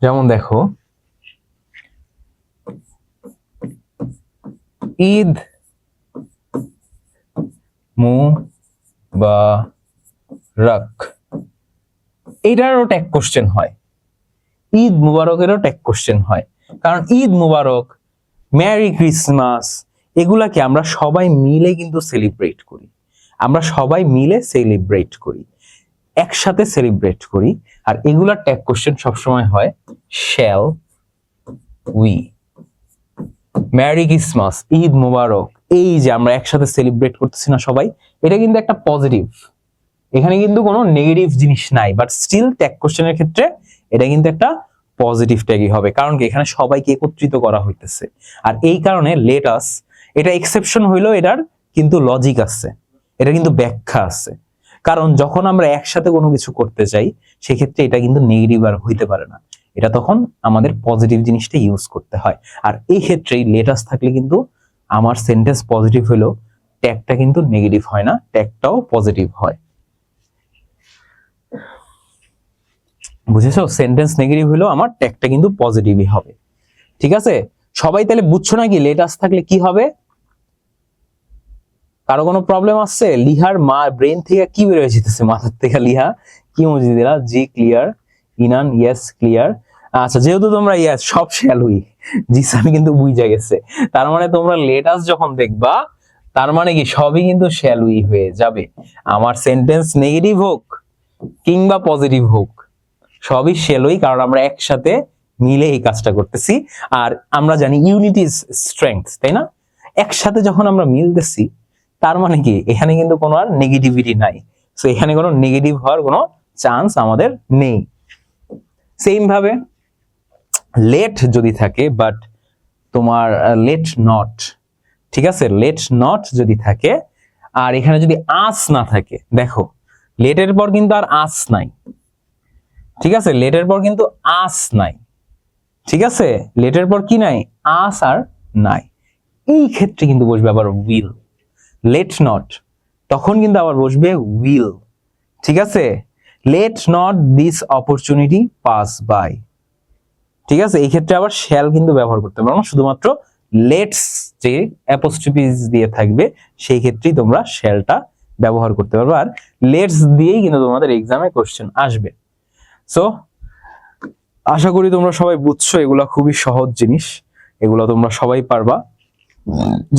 যেমন দেখো ঈদ মুবারক, এটারও ট্যাগ কোশ্চেন হয়, ঈদ মুবারকেরও ট্যাগ কোশ্চেন হয়। কারণ ঈদ মুবারক, মেরি ক্রিসমাস, এগুলাকে আমরা সবাই মিলে কিন্তু সেলিব্রেট করি, আমরা সবাই মিলে সেলিব্রেট করি, একসাথে সেলিব্রেট করি। আর এগুলার ট্যাগ কোশ্চেন সবসময় হয় shall we. Merry Christmas, Eid Mubarak, এই যে আমরা একসাথে সেলিব্রেট করতেছি না সবাই, এটা কিন্তু একটা পজিটিভ, এখানে কিন্তু কোনো নেগেটিভ জিনিস নাই, বাট স্টিল ট্যাগ কোশ্চেনের ক্ষেত্রে এটা কিন্তু একটা পজিটিভ ট্যাগই হবে, কারণ কি এখানে সবাইকে একত্রিত করা হইতেছে। আর এই কারণে লেট আস, এটা এক্সেপশন হইলেও এটার কিন্তু লজিক আছে, এটা কিন্তু ব্যাখ্যা আছে। কারণ যখন আমরা একসাথে কোনো কিছু করতে চাই, সেক্ষেত্রে এটা কিন্তু নেগেটিভ আর হইতে পারে না, এটা তখন আমাদের পজিটিভ জিনিসটা ইউজ করতে হয়। আর এই ক্ষেত্রেই লেট আস থাকলে কিন্তু আমার সেন্টেন্স পজিটিভ হলেও ট্যাগটা কিন্তু নেগেটিভ হয় না, ট্যাগটাও পজিটিভ হয়। বুঝেছো? সেন্টেন্স নেগেটিভ হলেও আমার ট্যাগটা কিন্তু পজিটিভই হবে, ঠিক আছে? সবাই তাহলে বুঝছো নাকি লেট আস থাকলে কি হবে? কারো কোনো প্রবলেম আসছে? লিহার মা ব্রেন থেকে কি বের হয়ে যেতেছে মাথার থেকে? লিহা কি মজি দিলা? জি ক্লিয়ার। Inan yes clear. আচ্ছা যেহেতু তোমরা ইয়েস সব শ্যালুই, জিসান কিন্তু বুঝা গেছে, তার মানে তোমরা লেট আস যখন দেখবা, তার মানে কি সবই কিন্তু শ্যালুই হয়ে যাবে। আমার সেন্টেন্স নেগেটিভ হোক কিংবা পজিটিভ হোক, সবই শ্যালুই, কারণ আমরা একসাথে মিলে এই কাজটা করতেছি। আর আমরা জানি ইউনিটি ইজ স্ট্রেংথ, তাই না? একসাথে যখন আমরা মিলতেছি, তার মানে কি এখানে কিন্তু কোনো আর নেগেটিভিটি নাই, সো এখানে কোনো নেগেটিভ হওয়ার কোনো চান্স আমাদের নেই। সেম ভাবে লেট যদি থাকে বাট তোমার লেট নট, ঠিক আছে, লেট নট যদি থাকে আর এখানে যদি আস না থাকে, দেখো লেটের পর কিন্তু আর আস নাই, ঠিক আছে, লেটের পর কিন্তু আস নাই, ঠিক আছে, লেটের পর কি নাই, আস আর নাই, এই ক্ষেত্রে কিন্তু বসবে আবার উইল। লেট নট তখন কিন্তু আবার বসবে উইল, ঠিক আছে, let not this opportunity pass by, ঠিক আছে, এই ক্ষেত্রে আবার শ্যাল কিন্তু ব্যবহার করতে পারো না, শুধুমাত্র লেটস যে অ্যাপোস্ট্রোফিস দিয়ে থাকবে সেই ক্ষেত্রেই তোমরা শ্যালটা ব্যবহার করতে পারবে, আর লেটস দিয়েই কিন্তু তোমাদের এক্সামে কোশ্চেন আসবে। সো আশা করি তোমরা সবাই বুঝছো, এগুলা খুবই সহজ জিনিস, এগুলো তোমরা সবাই পারবা।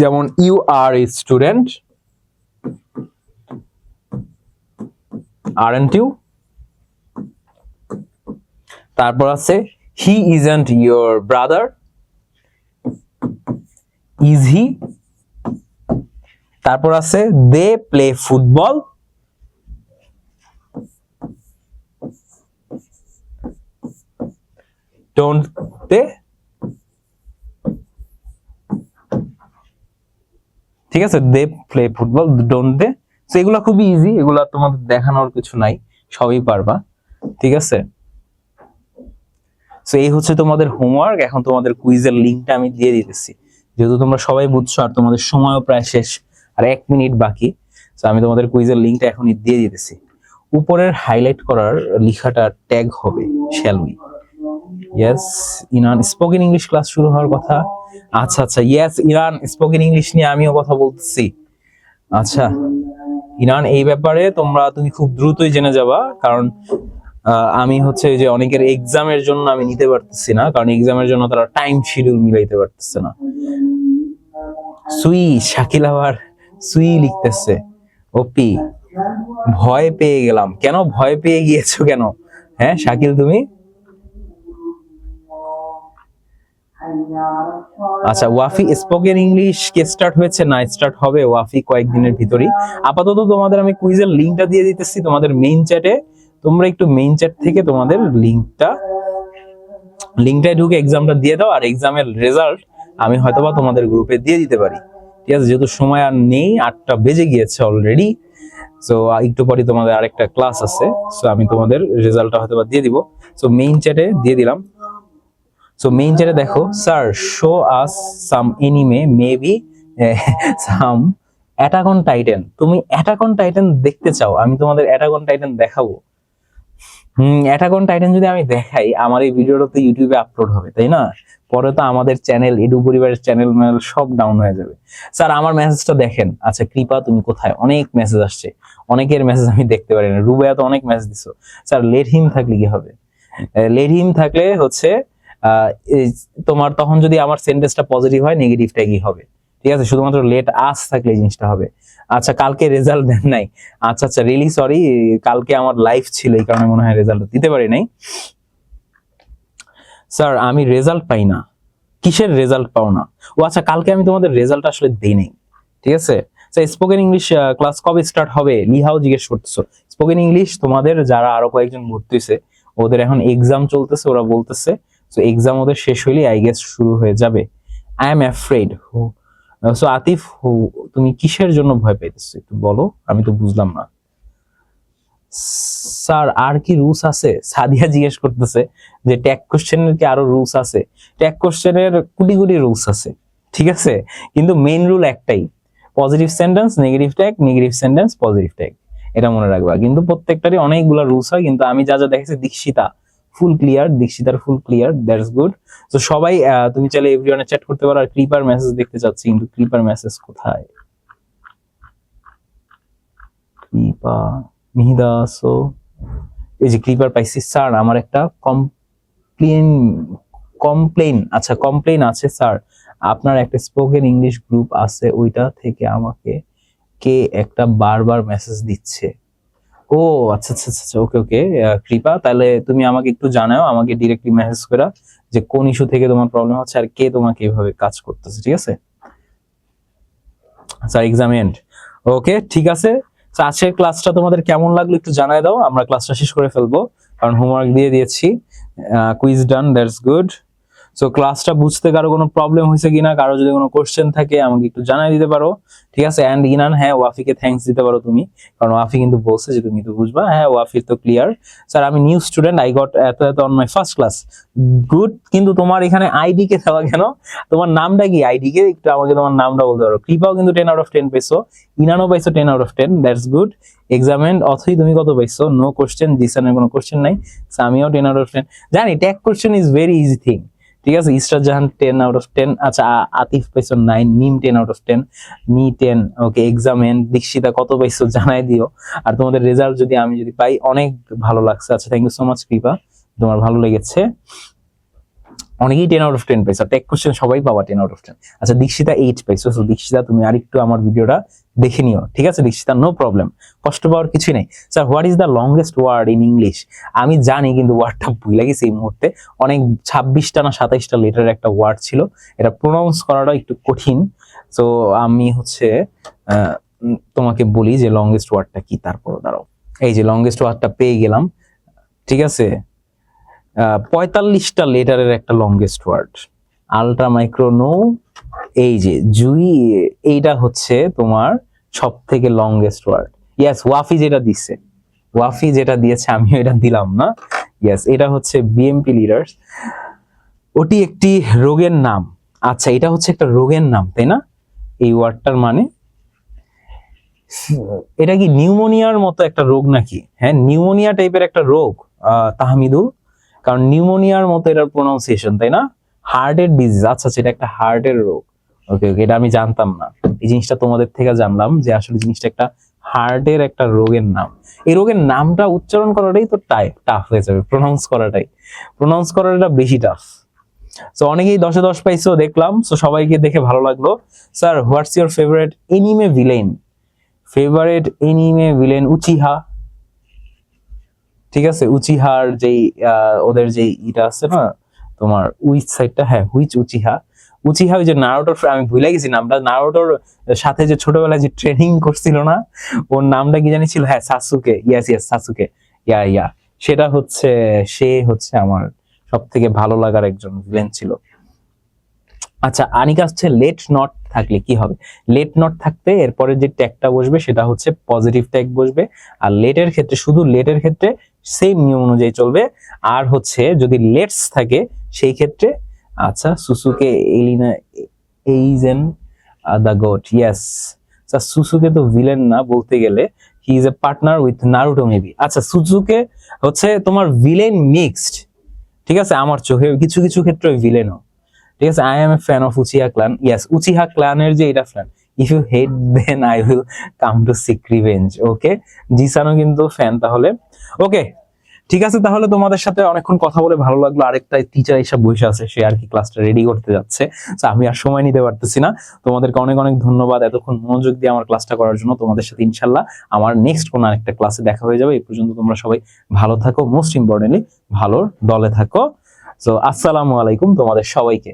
যেমন you are a student, aren't you, তারপর আছে he isn't your brother, is he, তারপর আছে they play football, don't they, ঠিক আছে, they play football, don't they. তো এগুলা খুবই ইজি, এগুলা তোমাদের দেখানোর কিছু নাই, সবই পারবা, ঠিক আছে। সো এই হচ্ছে তোমাদের হোমওয়ার্ক। এখন তোমাদের কুইজের লিঙ্কটা আমি দিয়ে দিতেছি, যেহেতু তোমরা সবাই বুঝছো আর তোমাদের সময়ও প্রায় শেষ, আর 1 মিনিট বাকি। সো আমি তোমাদের কুইজের লিঙ্কটা এখনই দিয়ে দিতেছি। উপরের হাইলাইট করার লেখাটা ট্যাগ হবে shall we. Yes Iran spoken English class শুরু হওয়ার কথা। আচ্ছা আচ্ছা, ইয়েস ইরান স্পোকেন ইংলিশ নিয়ে আমিও কথা বলতেছি। আচ্ছা ইরান, এই ব্যাপারে তুমি খুব দ্রুতই জেনে যাবা, কারণ আমি হচ্ছে যে অনেকের এক্সামের জন্য আমি নিতে পারতেছি না, কারণ এক্সামের জন্য তারা টাইম শিডিউল মিলাইতে পারতেছে না। সুই, শাকিল আবার সুই লিখতেছে। ওপি, ভয় পেয়ে গেলাম, কেন ভয় পেয়ে গিয়েছো কেন? হ্যাঁ শাকিল তুমি? আচ্ছা ওয়াফি, স্পোকেন ইংলিশ কে স্টার্ট হয়েছে? না, স্টার্ট হবে ওয়াফি কয়েকদিনের ভিতরই। আপাতত তোমাদের আমি কুইজের লিঙ্কটা দিয়ে দিতেছি তোমাদের মেইন চ্যাটে, তোমরা একটু মেইন চ্যাট থেকে তোমাদের লিঙ্কটায় ঢুকে এক্সামটা দিয়ে দাও, আর এক্সামের রেজাল্ট আমি হয়তোবা তোমাদের গ্রুপে দিয়ে দিতে পারি, ঠিক আছে, যেহেতু সময় আর নেই, 8টা বেজে গিয়েছে অলরেডি। সো একটু পরে তোমাদের আরেকটা ক্লাস আছে, সো আমি তোমাদের রেজাল্টটা হয়তোবা দিয়ে দিব। সো মেইন চ্যাটে দিয়ে দিলাম। সো মেইন চ্যাটে দেখো, sir show us some anime maybe some attack on Titan. তুমি অ্যাটাক অন টাইটান দেখতে চাও? আমি তোমাদের অ্যাটাক অন টাইটান দেখাবো। অ্যাটাক অন টাইটান যদি আমি দেখাই, আমার এই ভিডিওটা তো ইউটিউবে আপলোড হবে, তাই না? পরে তো আমাদের চ্যানেল, এডু পরিবারের চ্যানেল সব ডাউন হয়ে যাবে। স্যার আমার মেসেজটা দেখেন। আচ্ছা কৃপা তুমি কোথায়? অনেক মেসেজ আসছে, অনেকের মেসেজ আমি দেখতে পারি না। রুবাইয়া তো অনেক মেসেজ দিছো। স্যার লেট হিম থাকলে কি হবে? লেট হিম থাকলে হচ্ছে তোমার তখন যদি আমার সেন্টেন্সটা পজিটিভ হয়, নেগেটিভটা কি হবে, ঠিক আছে, শুধুমাত্র লেট আস থাকলে এই জিনিসটা হবে। আচ্ছা কালকে রেজাল্ট দেন নাই? আচ্ছা আচ্ছা রিয়েলি সরি, কালকে আমার লাইভ ছিল, এই কারণে মনে হয় রেজাল্ট দিতে পারি নাই। স্যার আমি রেজাল্ট পাই না। কিসের রেজাল্ট পাও না? ও আচ্ছা, কালকে আমি তোমাদের রেজাল্ট আসলে দেই নাই, ঠিক আছে। স্পোকেন ইংলিশ ক্লাস কবে স্টার্ট হবে লিহাও জিজ্ঞেস করতেছো। স্পোকেন ইংলিশ তোমাদের যারা আরো কয়েকজন ভর্তি হয়েছে, ওদের এখন এক্সাম চলতেছে, ওরা বলতেছে সো এক্সাম ওদের শেষ হইলে আই গেস শুরু হয়ে যাবে। I am afraid. So Atif, তুমি কিসের জন্য ভয় পাইতেছো একটু বলো, আমি তো বুঝলাম না। স্যার আর কি রুলস আছে? সাদিয়া জিজ্ঞেস করতেছে যে ট্যাগ কোশ্চেনের কি আরো রুলস আছে? ট্যাগ কোশ্চেনের কোটি কোটি রুলস আছে, ঠিক আছে, কিন্তু মেইন রুল একটাই, positive sentence negative tag, negative sentence positive tag, এটা মনে রাখবা। কিন্তু প্রত্যেকটারই অনেকগুলো রুলস হয়, কিন্তু আমি যা যা দেখেছি দীক্ষিতা ফুল ক্লিয়ার, দীক্ষিতার ফুল ক্লিয়ার, দ্যাটস গুড। তো সবাই তুমি চাইলে এভরিওয়ানে চ্যাট করতে পারো। আর ক্রিপার মেসেজ দেখতে চাচ্ছি, কিন্তু ক্রিপার মেসেজ কোথায়? ক্রিপা মিহিদা সো এই যে ক্রিপার পাইছি। স্যার আমার একটা কমপ্লেইন আচ্ছা কমপ্লেইন আছে স্যার, আপনার একটা স্পোকেন ইংলিশ গ্রুপ আছে, ওইটা থেকে আমাকে কে একটা বারবার মেসেজ দিচ্ছে। ও আচ্ছা আচ্ছা আচ্ছা, ওকে ওকে কৃপা, তাহলে তুমি আমাকে একটু জানাও, আমাকে ডিরেক্টলি মেসেজ করে, যে কোন ইস্যু থেকে তোমার প্রবলেম হচ্ছে আর কে তোমাকে এইভাবে কাজ করতেছে, ঠিক আছে। স্যার এক্সাম এন্ড ওকে, ঠিক আছে। তো আজকের ক্লাসটা তোমাদের কেমন লাগলো একটু জানায় দাও, আমরা ক্লাসটা শেষ করে ফেলবো কারণ হোমওয়ার্ক দিয়ে দিয়েছি। Quiz done, that's good. So ক্লাসটা বুঝতে কারো কোনো প্রবলেম হয়েছে কিনা, কারো যদি কোনো কোশ্চেন থাকে আমাকে একটু জানাই দিতে পারো, ঠিক আছে। এন্ড ইনান, হ্যাঁ ওয়াফিকে থ্যাঙ্কস দিতে পারো তুমি, কারণ ওয়াফি কিন্তু বলছে যে তুমি তো বুঝবা। হ্যাঁ ওয়াফির তো ক্লিয়ার। স্যার আমি নিউ স্টুডেন্ট, আই গট এত এত on my first class. Good, কিন্তু তোমার এখানে আইডি কে দেওয়া কেন? তোমার নামটা কি? আইডি কে একটু আমাকে তোমার নামটা বলতে পারো। কৃপাও কিন্তু 10 আউট অফ 10 পেয়েছো, ইনানও পাইছো 10 আউট অফ 10, দ্যাটস গুড। এক্সামেন্ট অথই তুমি কত পাইছো? নো কোশ্চেন, জিসানের কোনো কোশ্চেন নাই। আমিও 10 আউট অফ 10 জানি। Tag question is very easy thing, ঠিক আছে। ইসরাত জাহান 10 আউট অফ 10। আচ্ছা আতিফ পাইছো 9, মিম 10 আউট অফ 10, মি 10। ওকে, এক্সামেন্ট দীক্ষিতা কত পাইছো জানাই দিও। আর তোমাদের রেজাল্ট যদি আমি পাই অনেক ভালো লাগছে। আচ্ছা থ্যাংক ইউ সো মাচ কৃপা, তোমার ভালো লেগেছে। অনেকেই 10 আউট অফ 10 পাইছো, টেক কোশ্চেন সবাই পাবা 10 আউট অফ 10। আচ্ছা দীক্ষিতা 8 পাইছো। সো দীক্ষিতা তুমি আরেকটু আমার ভিডিওটা দেখে নিও, ঠিক আছে দীক্ষিতা, নো প্রবলেম, কষ্ট পাওয়ার কিছু নেই। Sir what is the longest word in English? আমি জানি কিন্তু ওয়ার্ডটা ভুলে গেছি এই মুহূর্তে। অনেক 26টা না 27টা লেটারের একটা ওয়ার্ড ছিল, এটা প্রোনাউন্স করাটা একটু কঠিন। তো আমি তোমাকে বলি যে লংগেস্ট ওয়ার্ডটা কি, তারপর দাঁড়াও। এই যে লংগেস্ট ওয়ার্ডটা পেয়ে গেলাম, ঠিক আছে। 45টা লেটারের একটা longest word, ultra micro no. এই যে জুই, এইটা হচ্ছে তোমার সব থেকে লংগেস্ট ওয়ার্ড। ইয়েস, ওয়াফি যেটা দিচ্ছে, ওয়াফি যেটা দিয়েছে আমিও এটা দিলাম না। ইয়েস, এটা হচ্ছে বিএমপি লিডার্স, ওটি একটি রোগের নাম। আচ্ছা এটা হচ্ছে একটা রোগের নাম, তাই না? এই ওয়ার্ডটার মানে এটা কি নিউমোনিয়ার মতো একটা রোগ নাকি? হ্যাঁ নিউমোনিয়া টাইপের একটা রোগ তাহমিদুল, কারণ নিউমোনিয়ার মতো এটার প্রোনাউন্সিয়েশন, তাই না? হার্টের ডিজিজ। আচ্ছা এটা একটা হার্টের রোগ। ওকে ওকে, এটা আমি জানতাম না, এই জিনিসটা তোমাদের থেকে জানলাম যে আসলে জিনিসটা একটা হার্টের একটা রোগের নাম। এই রোগের নামটা উচ্চারণ করাটাই তো টাফ হয়ে যাবে, প্রোনাউন্স করাটা বেশি টাফ। সো অনেকেই 10-এ 10 পাইছো দেখলাম, সো সবাইকে দেখে ভালো লাগলো। Sir what's your favourite anime villain? Favourite anime villain Uchiha, ঠিক আছে। উচিহার যেই ওদের যেই এটা আছে না তোমার উইচ সাইডটা, হ্যাঁ হুইচ উচিহা। উচিহা ওই যে নারুটোর, আমি ভুলে গেছি নামটা, নারুটোর সাথে যে ছোটবেলায় যে ট্রেনিং করছিল না, ওর নামটা কি জানি ছিল, হ্যাঁ সাসুকে। ইয়েস ইয়েস সাসুকে, ইয়া সেটা হচ্ছে, সে হচ্ছে আমার সব থেকে ভালো লাগার একজন ভিলেন ছিল। আচ্ছা আনিকা হচ্ছে লেট নট থাকলে কি হবে? লেট নট থাকতে এরপরে যে ট্যাগটা বসবে সেটা হচ্ছে পজিটিভ ট্যাগ বসবে। আর লেটের ক্ষেত্রে, শুধু লেটের ক্ষেত্রে সেম নিয়ম অনুযায়ী চলবে। আর হচ্ছে যদি লেটস থাকে সেই ক্ষেত্রে, আচ্ছা সুসুকে এলিনা এইজেন দ্য গট, ইয়েস। সুসুকে তো ভিলেন না বলতে গেলে, he is a partner with Naruto maybe. আচ্ছা সুসুকে হচ্ছে তোমার ভিলেন মিক্সড, ঠিক আছে। আমার চোখে কিছু কিছু ক্ষেত্রে ভিলেনও, ঠিক আছে। I am a fan of Uchiha clan. Yes, Uchiha ক্লানের যে এটা fan. If you hate then I will come to seek revenge. Okay, জিসানও কিন্তু ফ্যান তাহলে। ওকে ঠিক আছে, তাহলে তোমাদের সাথে অনেকক্ষণ কথা বলে ভালো লাগলো। আরেকটা টিচার এসব বসে আছে, সে আর কি ক্লাসটা রেডি করতে যাচ্ছে, তো আমি আর সময় নিতে পারতেছি না। তোমাদেরকে অনেক অনেক ধন্যবাদ এতক্ষণ মনোযোগ দিয়ে আমার ক্লাসটা করার জন্য। তোমাদের সাথে ইনশাল্লাহ আমার নেক্সট কোনো আরেকটা ক্লাসে দেখা হয়ে যাবে। এই পর্যন্ত তোমরা সবাই ভালো থাকো, মোস্ট ইম্পর্টেন্টলি ভালো দলে থাকো। তো আসসালামু আলাইকুম তোমাদের সবাইকে।